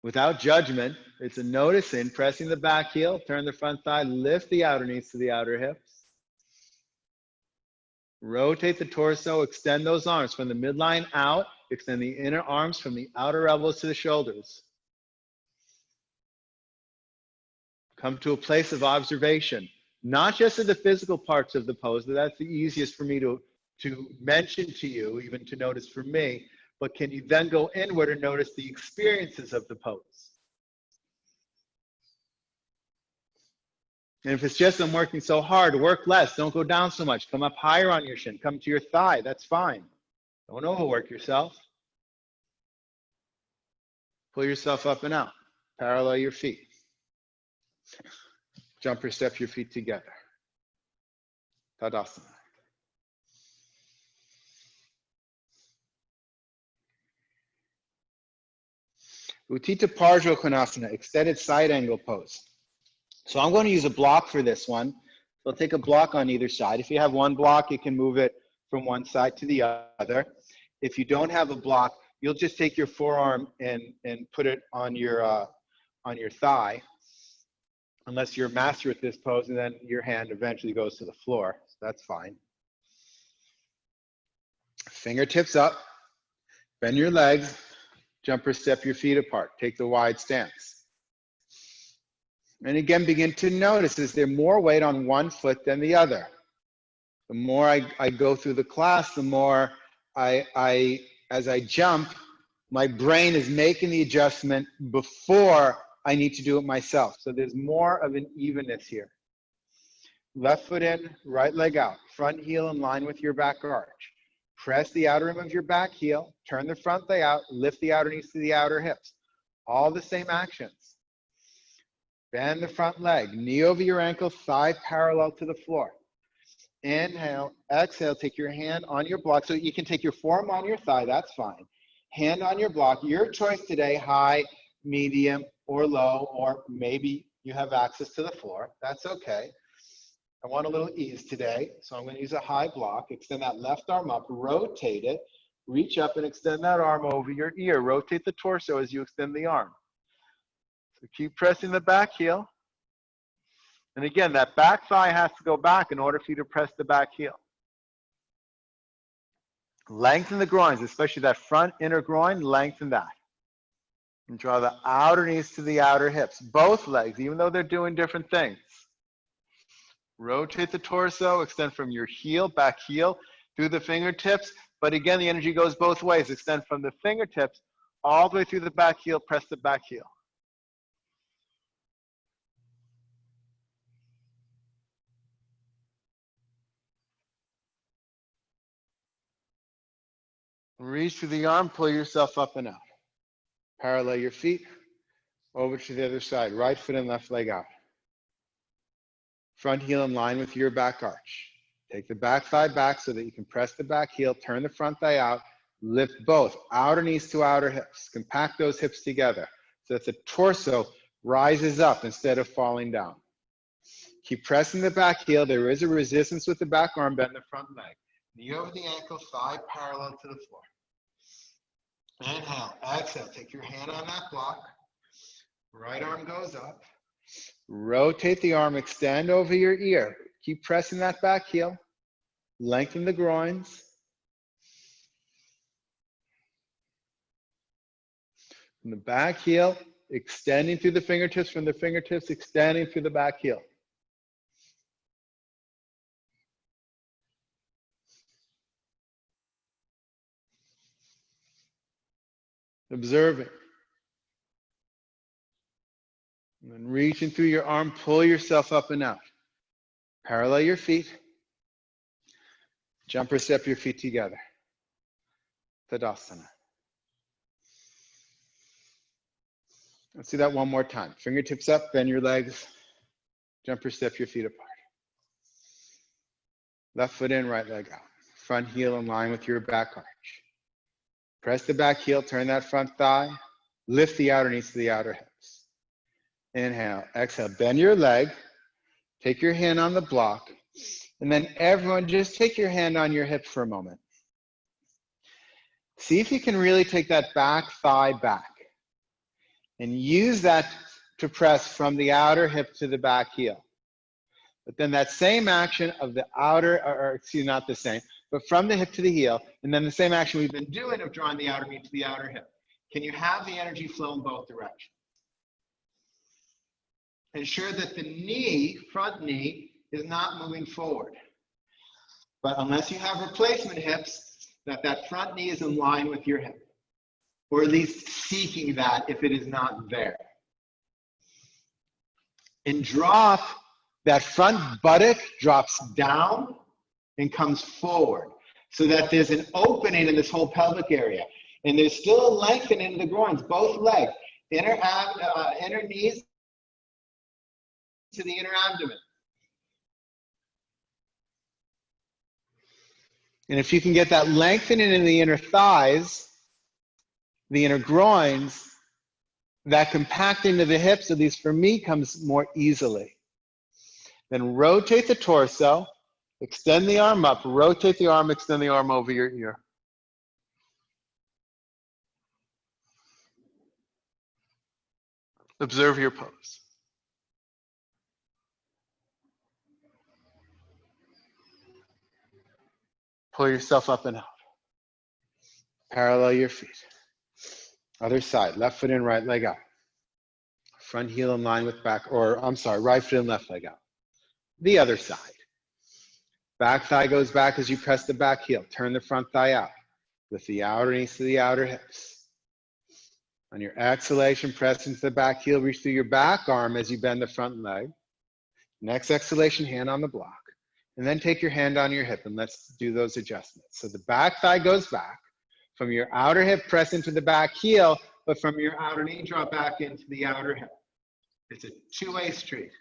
Without judgment, it's a noticing, pressing the back heel, turn the front thigh, lift the outer knees to the outer hips. Rotate the torso, extend those arms from the midline out, extend the inner arms from the outer elbows to the shoulders. Come to a place of observation, not just of the physical parts of the pose, but that's the easiest for me to mention to you, even to notice for me. But can you then go inward and notice the experiences of the pose? And if it's just I'm working so hard, work less, don't go down so much, come up higher on your shin, come to your thigh, that's fine. Don't overwork yourself. Pull yourself up and out, parallel your feet. Jump or step your feet together. Tadasana. Utthita Parjo Konasana, extended side angle pose. So I'm going to use a block for this one. So I'll take a block on either side. If you have one block, you can move it from one side to the other. If you don't have a block, you'll just take your forearm and put it on your thigh, unless you're a master at this pose, and then your hand eventually goes to the floor. So that's fine. Fingertips up, bend your legs, jump or step your feet apart. Take the wide stance. And again, begin to notice, is there more weight on one foot than the other? The more I go through the class, the more as I jump, my brain is making the adjustment before I need to do it myself. So there's more of an evenness here. Left foot in, right leg out. Front heel in line with your back arch. Press the outer rim of your back heel. Turn the front thigh out. Lift the outer knees to the outer hips. All the same actions. Bend the front leg. Knee over your ankle, thigh parallel to the floor. Inhale, exhale, take your hand on your block. So you can take your forearm on your thigh, that's fine. Hand on your block. Your choice today, high, medium, or low, or maybe you have access to the floor. That's okay. I want a little ease today, so I'm going to use a high block. Extend that left arm up, rotate it, reach up and extend that arm over your ear. Rotate the torso as you extend the arm. So keep pressing the back heel. And again, that back thigh has to go back in order for you to press the back heel. Lengthen the groins, especially that front inner groin, lengthen that. And draw the outer knees to the outer hips. Both legs, even though they're doing different things. Rotate the torso, extend from your heel, back heel, through the fingertips. But again, the energy goes both ways. Extend from the fingertips all the way through the back heel, press the back heel. Reach through the arm, pull yourself up and out. Parallel your feet, over to the other side. Right foot and left leg out. Front heel in line with your back arch. Take the back thigh back so that you can press the back heel, turn the front thigh out, lift both outer knees to outer hips. Compact those hips together so that the torso rises up instead of falling down. Keep pressing the back heel. There is a resistance with the back arm, bend the front leg. Knee over the ankle, thigh parallel to the floor. Inhale, exhale, take your hand on that block. Right arm goes up. Rotate the arm, extend over your ear. Keep pressing that back heel. Lengthen the groins. From the back heel, extending through the fingertips, from the fingertips, extending through the back heel. Observing. And then reaching through your arm, pull yourself up and out. Parallel your feet. Jump or step your feet together. Tadasana. Let's do that one more time. Fingertips up, bend your legs. Jump or step your feet apart. Left foot in, right leg out. Front heel in line with your back arch. Press the back heel, turn that front thigh. Lift the outer knees to the outer hips. Inhale, exhale, bend your leg. Take your hand on the block. And then everyone, just take your hand on your hip for a moment. See if you can really take that back thigh back. And use that to press from the outer hip to the back heel. But then that same action of the outer, or excuse me, not the same, but from the hip to the heel, and then the same action we've been doing of drawing the outer knee to the outer hip. Can you have the energy flow in both directions? Ensure that the knee, front knee, is not moving forward. But unless you have replacement hips, that front knee is in line with your hip. Or at least seeking that if it is not there. And drop, that front buttock drops down and comes forward so that there's an opening in this whole pelvic area. And there's still a lengthening in the groins, both legs, inner knees to the inner abdomen. And if you can get that lengthening in the inner thighs, the inner groins, that compacting to the hips, at least for me, comes more easily. Then rotate the torso, extend the arm up, rotate the arm, extend the arm over your ear. Observe your pose. Pull yourself up and out. Parallel your feet. Other side, left foot in, right leg out. Front heel in line with back, or I'm sorry, right foot in, left leg out. The other side. Back thigh goes back as you press the back heel. Turn the front thigh out. Lift the outer knees to the outer hips. On your exhalation, press into the back heel, reach through your back arm as you bend the front leg. Next exhalation, hand on the block. And then take your hand on your hip and let's do those adjustments. So the back thigh goes back. From your outer hip, press into the back heel, but from your outer knee, drop back into the outer hip. It's a two-way street.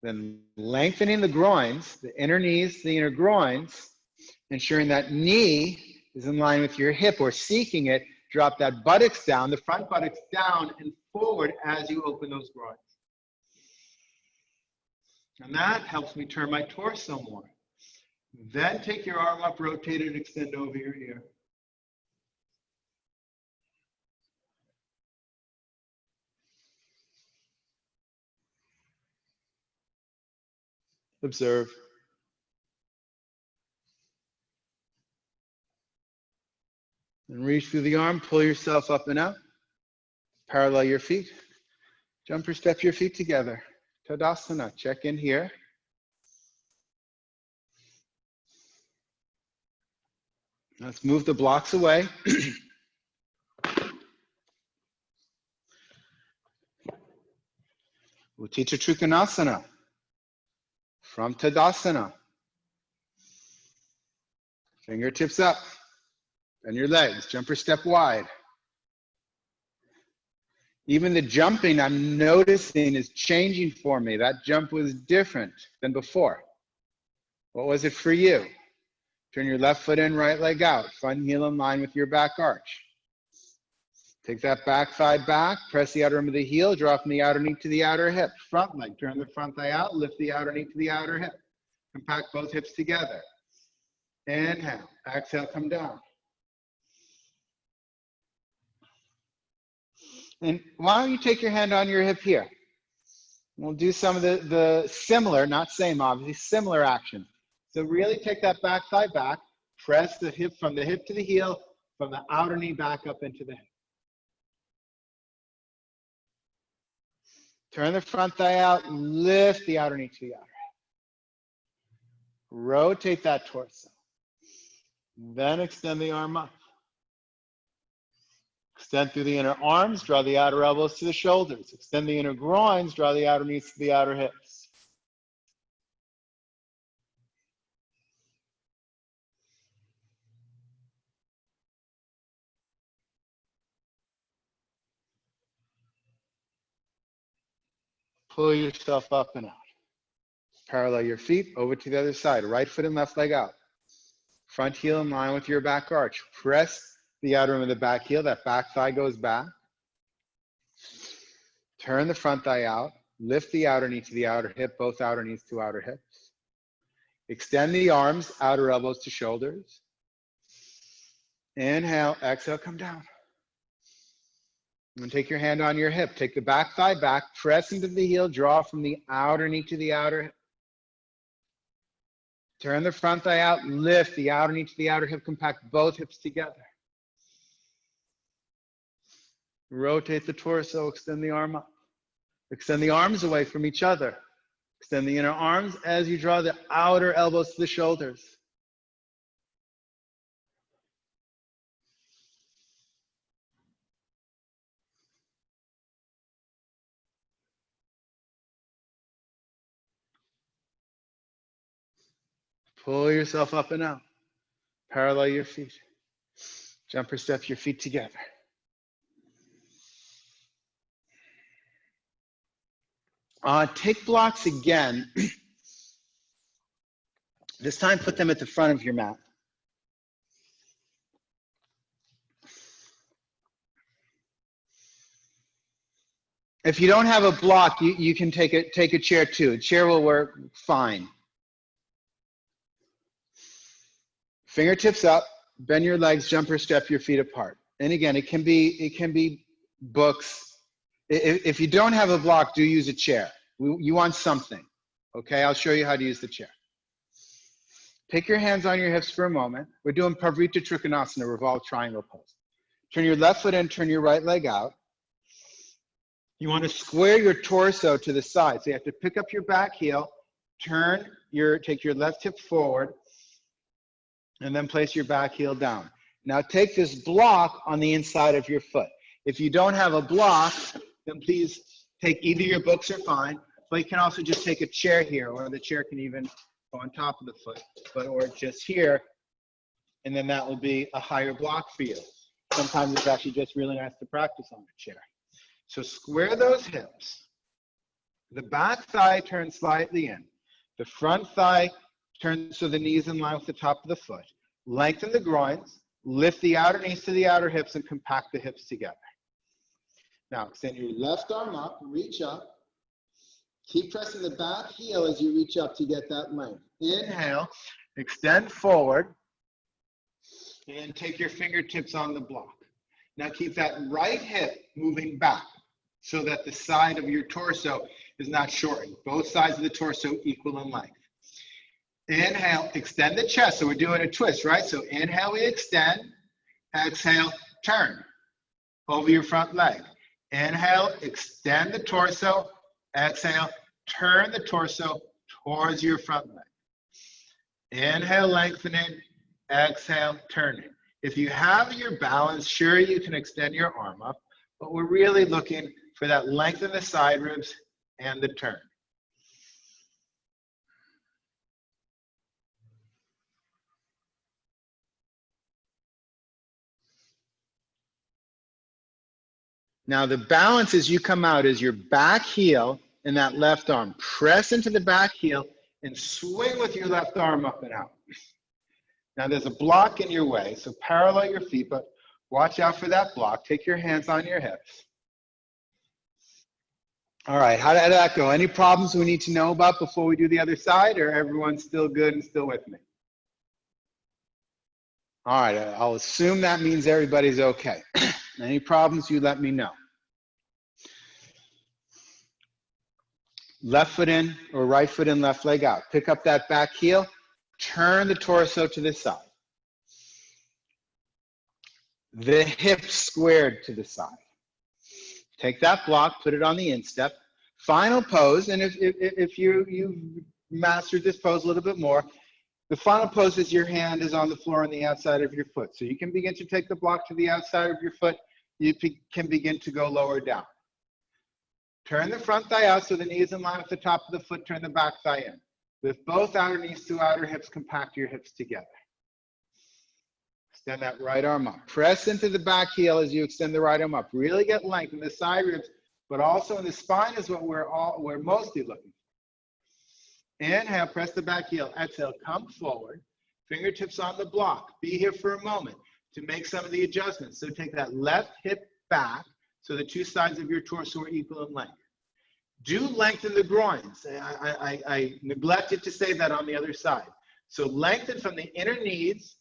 Then lengthening the groins, the inner knees, the inner groins, ensuring that knee is in line with your hip or seeking it. Drop that buttocks down, the front buttocks down and forward as you open those groins. And that helps me turn my torso more. Then take your arm up, rotate it, extend over your ear. Observe. And reach through the arm, pull yourself up and out. Parallel your feet. Jump or step your feet together. Tadasana, check in here. Let's move the blocks away. Utthita Trikonasana. From Tadasana. Fingertips up. Bend your legs. Jump or step wide. Even the jumping I'm noticing is changing for me. That jump was different than before. What was it for you? Turn your left foot in, right leg out. Front heel in line with your back arch. Take that back thigh back. Press the outer rim of the heel. Draw from the outer knee to the outer hip. Front leg. Turn the front thigh out. Lift the outer knee to the outer hip. Compact both hips together. Inhale. Exhale, come down. And why don't you take your hand on your hip here? We'll do some of the similar, not same obviously, similar action. So really take that back thigh back, press the hip from the hip to the heel, from the outer knee back up into the hip. Turn the front thigh out, lift the outer knee to the outer hip. Rotate that torso. Then extend the arm up. Extend through the inner arms, draw the outer elbows to the shoulders. Extend the inner groins, draw the outer knees to the outer hips. Pull yourself up and out. Parallel your feet over to the other side. Right foot and left leg out. Front heel in line with your back arch. Press the outer rim of the back heel. That back thigh goes back. Turn the front thigh out. Lift the outer knee to the outer hip, both outer knees to outer hips. Extend the arms, outer elbows to shoulders. Inhale, exhale, come down. And take your hand on your hip. Take the back thigh back, press into the heel, draw from the outer knee to the outer hip. Turn the front thigh out, lift the outer knee to the outer hip, compact both hips together. Rotate the torso, extend the arm up. Extend the arms away from each other. Extend the inner arms as you draw the outer elbows to the shoulders. Pull yourself up and out. Parallel your feet. Jump or step your feet together. Take blocks again. This time put them at the front of your mat. If you don't have a block, you can take a chair too. A chair will work fine. Fingertips up, bend your legs, jump or step your feet apart. And again, it can be books. If you don't have a block, do use a chair. You want something, okay? I'll show you how to use the chair. Take your hands on your hips for a moment. We're doing Pavrita Trikonasana, revolved triangle pose. Turn your left foot in, turn your right leg out. You want to square your torso to the side. So you have to pick up your back heel, take your left hip forward, and then place your back heel down. Now take this block on the inside of your foot. If you don't have a block, then please take either your books are fine, but you can also just take a chair here, or the chair can even go on top of the foot, or just here, and then that will be a higher block for you. Sometimes it's actually just really nice to practice on the chair. So square those hips. The back thigh turns slightly in. The front thigh turns so the knees in line with the top of the foot. Lengthen the groins, lift the outer knees to the outer hips, and compact the hips together. Now extend your left arm up, reach up. Keep pressing the back heel as you reach up to get that length. Inhale, extend forward, and take your fingertips on the block. Now keep that right hip moving back so that the side of your torso is not shortened. Both sides of the torso equal in length. Inhale, extend the chest. So we're doing a twist, right? So inhale, we extend. Exhale, turn over your front leg. Inhale, extend the torso. Exhale, turn the torso towards your front leg. Inhale, lengthening. Exhale, turning. If you have your balance, sure, you can extend your arm up, but we're really looking for that length in the side ribs and the turn. Now the balance as you come out is your back heel and that left arm. Press into the back heel and swing with your left arm up and out. Now there's a block in your way, so parallel your feet, but watch out for that block. Take your hands on your hips. All right, how did that go? Any problems we need to know about before we do the other side, or everyone's still good and still with me? All right, I'll assume that means everybody's okay. Any problems, you let me know. Left foot in or right foot in, left leg out. Pick up that back heel, turn the torso to the side. The hips squared to the side. Take that block, put it on the instep. Final pose, and if you've mastered this pose a little bit more, the final pose is your hand is on the floor on the outside of your foot. So you can begin to take the block to the outside of your foot. You can begin to go lower down. Turn the front thigh out so the knee is in line with the top of the foot. Turn the back thigh in. Lift both outer knees to outer hips. Compact your hips together. Extend that right arm up. Press into the back heel as you extend the right arm up. Really get length in the side ribs, but also in the spine is what we're mostly looking for. Inhale, press the back heel. Exhale, come forward. Fingertips on the block. Be here for a moment to make some of the adjustments. So take that left hip back so the two sides of your torso are equal in length. Do lengthen the groins. I neglected to say that on the other side. So lengthen from the inner knees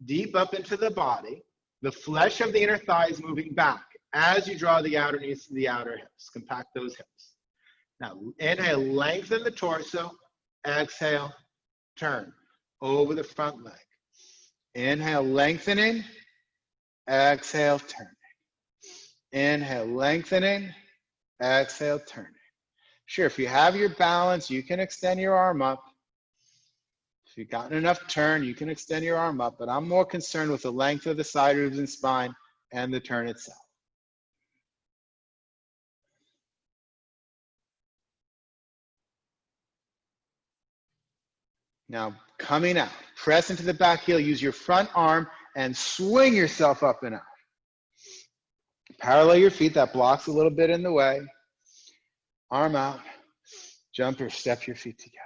deep up into the body. The flesh of the inner thigh is moving back as you draw the outer knees to the outer hips. Compact those hips. Now, inhale, lengthen the torso. Exhale, turn over the front leg. Inhale, lengthening. Exhale, turning. Inhale, lengthening. Exhale, turning. Sure, if you have your balance, you can extend your arm up. If you've gotten enough turn, you can extend your arm up, but I'm more concerned with the length of the side ribs and spine and the turn itself. Now, coming out, press into the back heel, use your front arm and swing yourself up and out. Parallel your feet, that blocks a little bit in the way. Arm out, jump or step your feet together.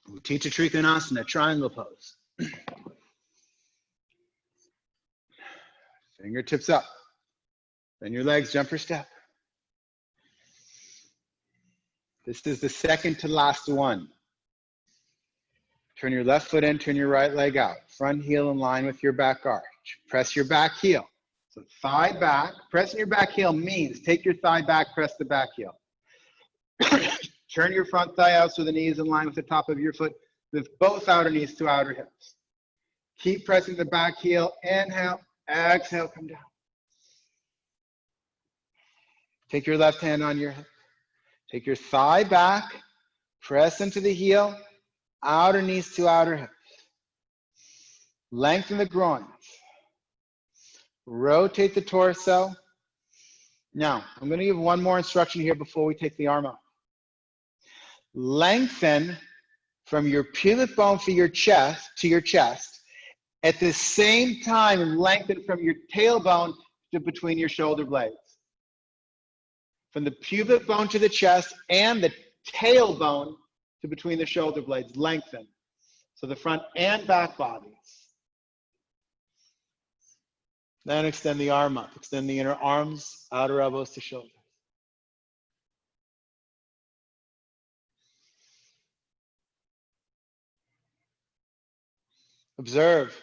Utthita Trikonasana, triangle pose. Fingertips up. Then your legs, jump or step. This is the second to last one. Turn your left foot in, turn your right leg out. Front heel in line with your back arch. Press your back heel. So thigh back. Pressing your back heel means take your thigh back, press the back heel. Turn your front thigh out so the knee is in line with the top of your foot. Lift both outer knees to outer hips. Keep pressing the back heel. Inhale, exhale, come down. Take your left hand on your hip. Take your thigh back, press into the heel, outer knees to outer hips. Lengthen the groins. Rotate the torso. Now, I'm going to give one more instruction here before we take the arm out. Lengthen from your pubic bone for your chest to your chest. At the same time, lengthen from your tailbone to between your shoulder blades. From the pubic bone to the chest and the tailbone to between the shoulder blades, lengthen. So the front and back bodies. Then extend the arm up. Extend the inner arms, outer elbows to shoulders. Observe.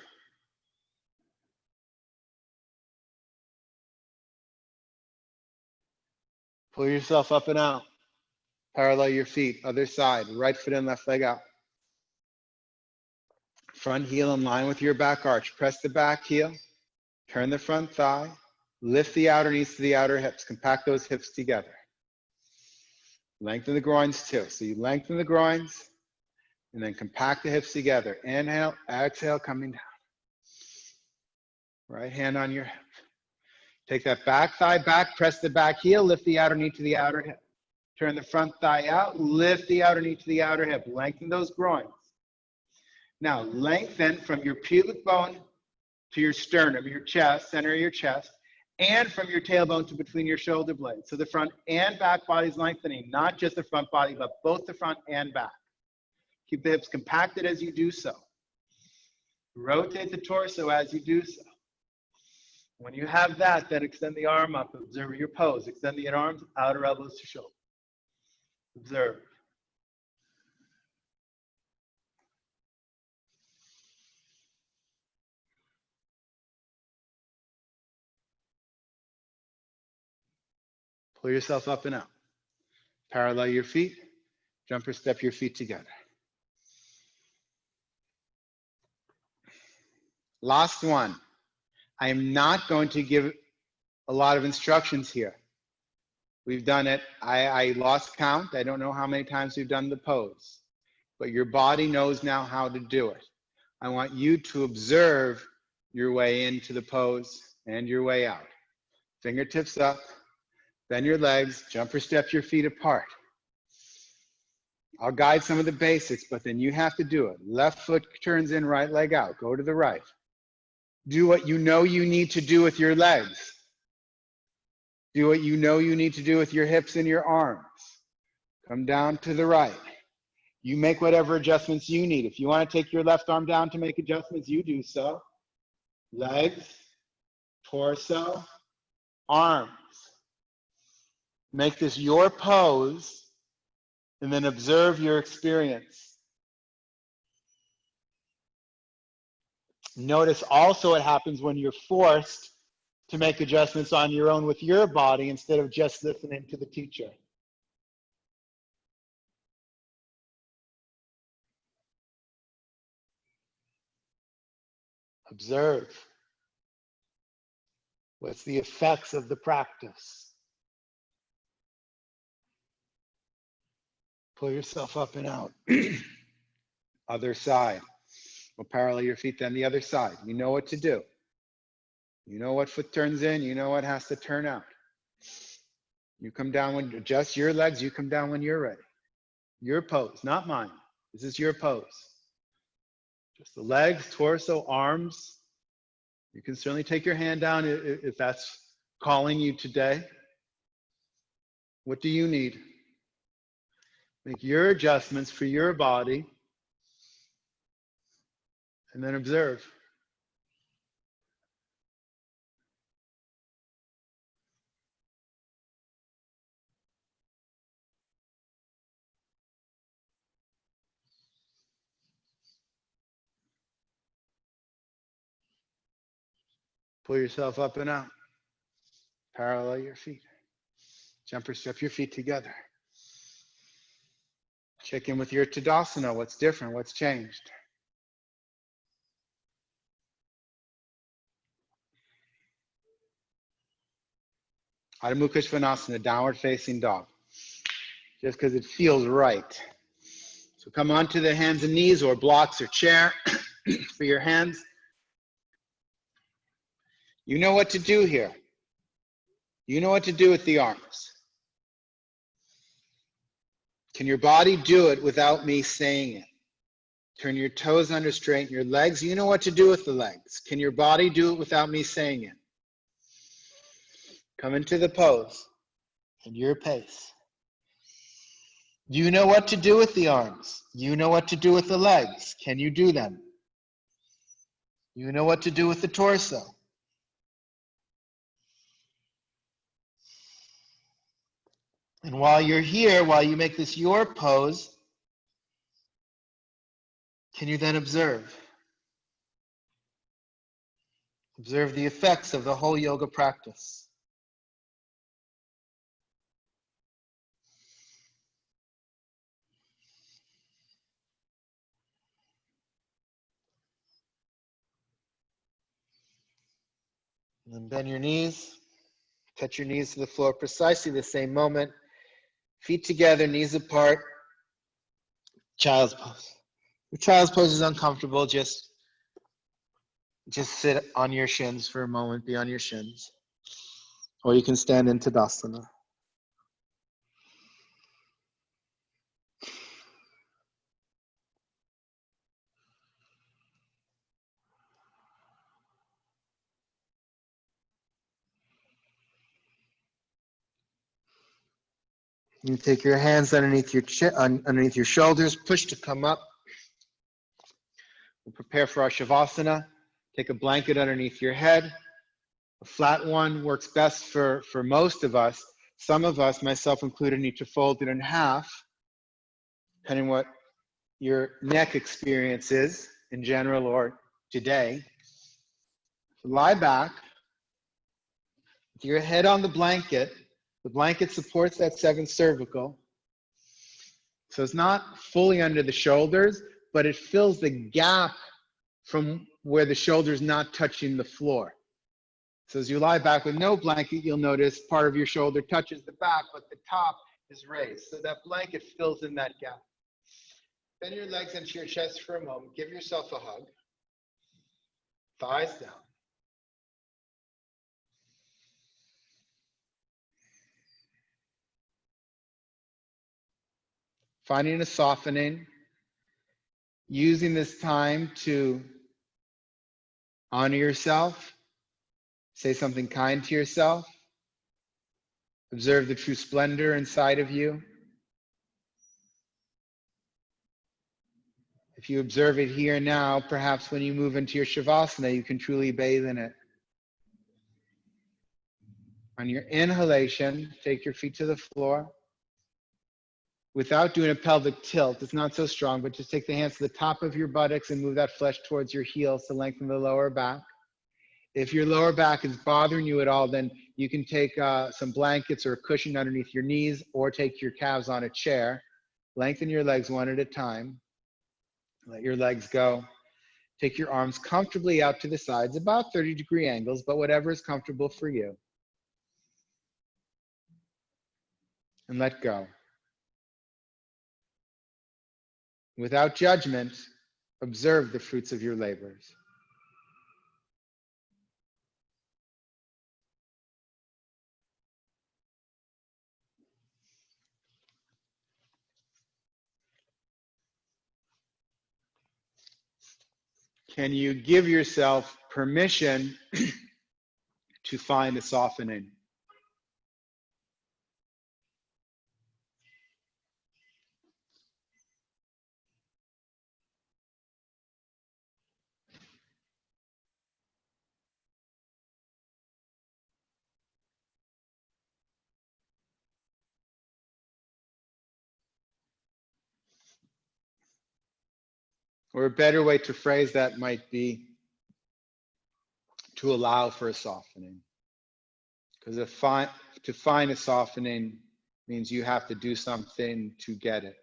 Pull yourself up and out. Parallel your feet, other side, right foot in, left leg out. Front heel in line with your back arch. Press the back heel, turn the front thigh, lift the outer knees to the outer hips. Compact those hips together. Lengthen the groins too. So you lengthen the groins and then compact the hips together. Inhale, exhale, coming down. Right hand on your hip. Take that back thigh back, press the back heel, lift the outer knee to the outer hip. Turn the front thigh out, lift the outer knee to the outer hip. Lengthen those groins. Now lengthen from your pubic bone to your sternum, your chest, center of your chest, and from your tailbone to between your shoulder blades. So the front and back body's lengthening, not just the front body, but both the front and back. Keep the hips compacted as you do so. Rotate the torso as you do so. When you have that, then extend the arm up. Observe your pose. Extend the arms, outer elbows to shoulder. Observe. Pull yourself up and out. Parallel your feet. Jump or step your feet together. Last one. I am not going to give a lot of instructions here. We've done it. I lost count. I don't know how many times we've done the pose, but your body knows now how to do it. I want you to observe your way into the pose and your way out. Fingertips up, bend your legs, jump or step your feet apart. I'll guide some of the basics, but then you have to do it. Left foot turns in, right leg out. Go to the right. Do what you know you need to do with your legs. Do what you know you need to do with your hips and your arms. Come down to the right. You make whatever adjustments you need. If you want to take your left arm down to make adjustments, you do so. Legs, torso, arms. Make this your pose and then observe your experience. Notice also what happens when you're forced to make adjustments on your own with your body instead of just listening to the teacher. Observe. What's the effects of the practice? Pull yourself up and out. Other side. We'll parallel your feet, then the other side. You know what to do. You know what foot turns in. You know what has to turn out. You come down when, adjust your legs. You come down when you're ready. Your pose, not mine. This is your pose. Just the legs, torso, arms. You can certainly take your hand down if that's calling you today. What do you need? Make your adjustments for your body and then observe. Pull yourself up and out. Parallel your feet. Jump or step your feet together. Check in with your Tadasana. What's different? What's changed? Adho Mukha Svanasana, downward facing dog. Just because it feels right. So come onto the hands and knees or blocks or chair for your hands. You know what to do here. You know what to do with the arms. Can your body do it without me saying it? Turn your toes under, straighten your legs. You know what to do with the legs. Can your body do it without me saying it? Come into the pose at your pace. You know what to do with the arms. You know what to do with the legs. Can you do them? You know what to do with the torso. And while you're here, while you make this your pose, can you then observe? Observe the effects of the whole yoga practice. And then bend your knees, touch your knees to the floor, precisely the same moment. Feet together, knees apart. Child's pose. If child's pose is uncomfortable, just sit on your shins for a moment, be on your shins. Or you can stand in Tadasana. You take your hands underneath your underneath your shoulders, push to come up. We'll prepare for our Shavasana. Take a blanket underneath your head. A flat one works best for most of us. Some of us, myself included, need to fold it in half, depending what your neck experience is in general or today. So lie back with your head on the blanket. The blanket supports that seventh cervical. So it's not fully under the shoulders, but it fills the gap from where the shoulder's not touching the floor. So as you lie back with no blanket, you'll notice part of your shoulder touches the back, but the top is raised. So that blanket fills in that gap. Bend your legs into your chest for a moment. Give yourself a hug. Thighs down. Finding a softening. Using this time to honor yourself. Say something kind to yourself. Observe the true splendor inside of you. If you observe it here and now, perhaps when you move into your Shavasana, you can truly bathe in it. On your inhalation, take your feet to the floor. Without doing a pelvic tilt, it's not so strong, but just take the hands to the top of your buttocks and move that flesh towards your heels to lengthen the lower back. If your lower back is bothering you at all, then you can take some blankets or a cushion underneath your knees or take your calves on a chair. Lengthen your legs one at a time. Let your legs go. Take your arms comfortably out to the sides, about 30-degree angles, but whatever is comfortable for you. And let go. Without judgment, observe the fruits of your labors. Can you give yourself permission to find a softening? Or a better way to phrase that might be to allow for a softening. Because to find a softening means you have to do something to get it.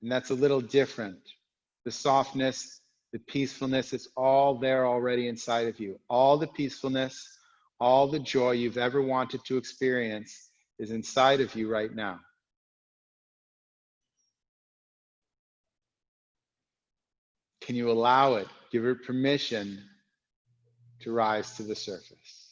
And that's a little different. The softness, the peacefulness, it's all there already inside of you. All the peacefulness, all the joy you've ever wanted to experience is inside of you right now. Can you allow it? Give it permission to rise to the surface.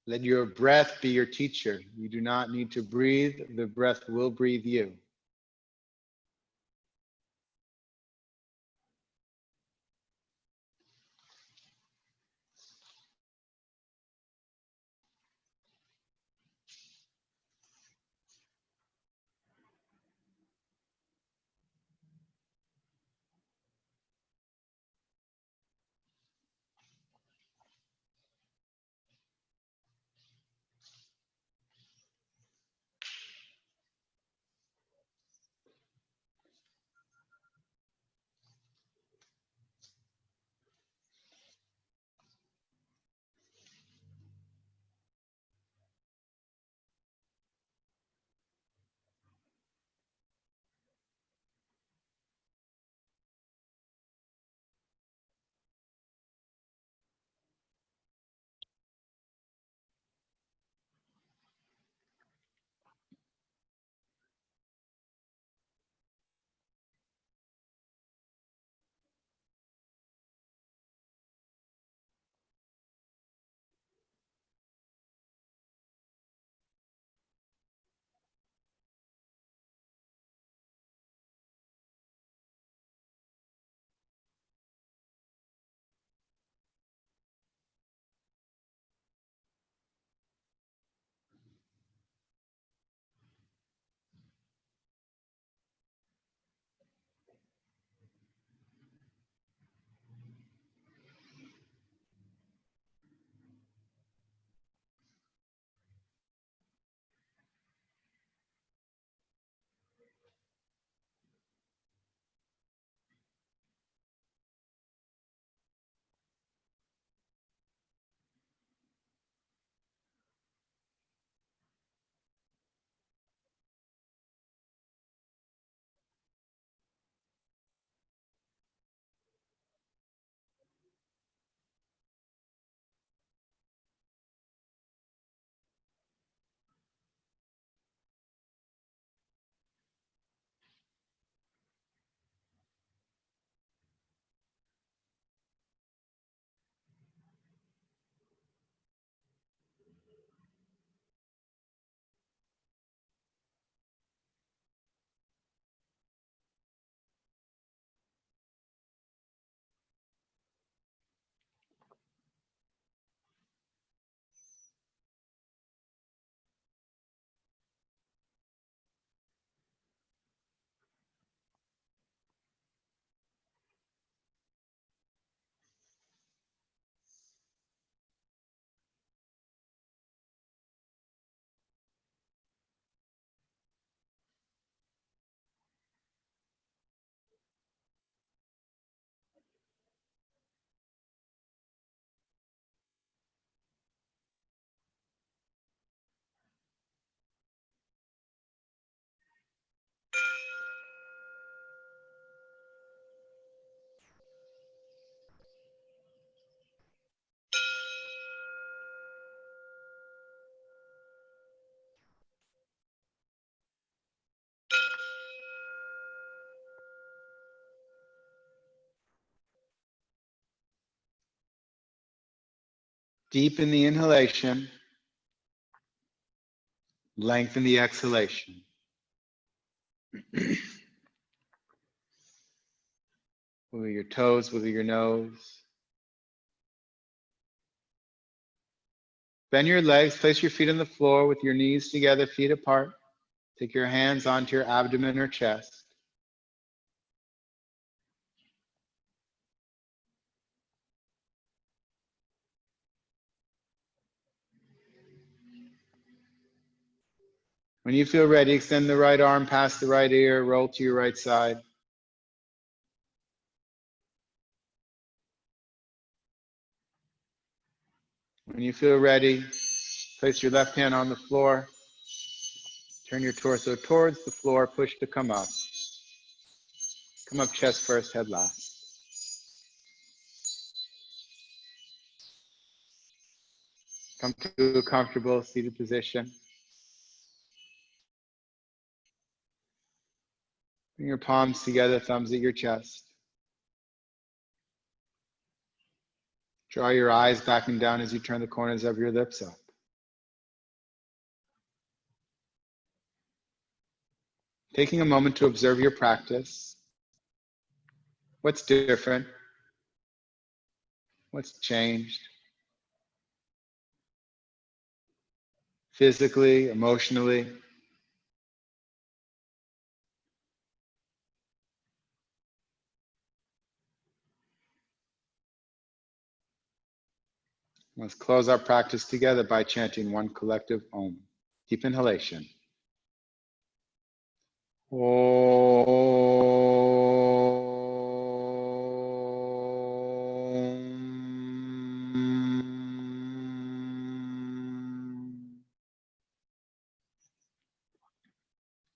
Let your breath be your teacher. You do not need to breathe. The breath will breathe you. Deepen the inhalation. Lengthen the exhalation. Wiggle your toes, wiggle your nose. Bend your legs, place your feet on the floor with your knees together, feet apart. Take your hands onto your abdomen or chest. When you feel ready, extend the right arm past the right ear, roll to your right side. When you feel ready, place your left hand on the floor. Turn your torso towards the floor, push to come up. Come up chest first, head last. Come to a comfortable seated position. Bring your palms together, thumbs at your chest. Draw your eyes back and down as you turn the corners of your lips up. Taking a moment to observe your practice. What's different? What's changed? Physically, emotionally. Let's close our practice together by chanting one collective Om. Deep inhalation. Om.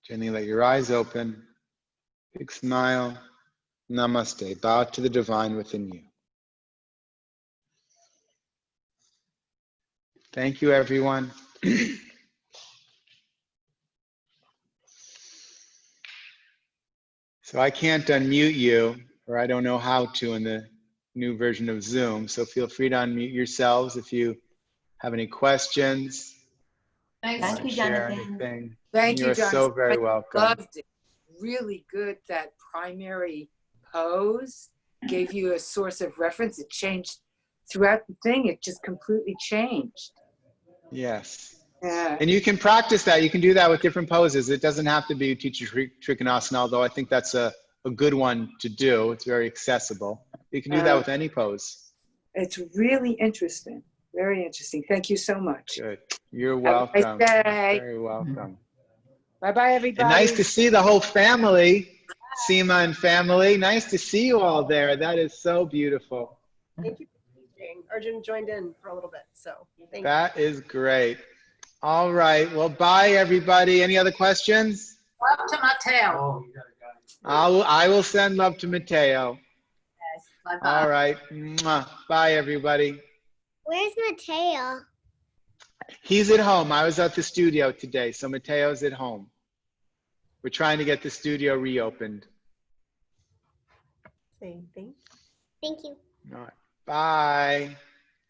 Gently let your eyes open. Big smile. Namaste. Bow to the divine within you. Thank you, everyone. So I can't unmute you, or I don't know how to in the new version of Zoom. So feel free to unmute yourselves if you have any questions. Thank you, Share Jonathan. anything. Thank you, You're Jonathan. so very I welcome. loved it. Really good. That primary pose gave you a source of reference. It changed throughout the thing. It just completely changed. Yes. Yeah. And you can practice that. You can do that with different poses. It doesn't have to be teacher Trikonasana, although I think that's a good one to do. It's very accessible. You can do that with any pose. It's really interesting. Very interesting. Thank you so much. Good. You're Have a nice welcome. day. Very welcome. Bye-bye, everybody. And nice to see the whole family, Seema and family. Nice to see you all there. That is so beautiful. Thank you for teaching. Arjun joined in for a little bit, so thank you. That is great. All right. Well, bye, everybody. Any other questions? Love to Mateo. I will send love to Mateo. Yes. Bye-bye. All right. Mwah. Bye, everybody. Where's Mateo? He's at home. I was at the studio today, so Mateo's at home. We're trying to get the studio reopened. Same thing. Thank you. All right. Bye.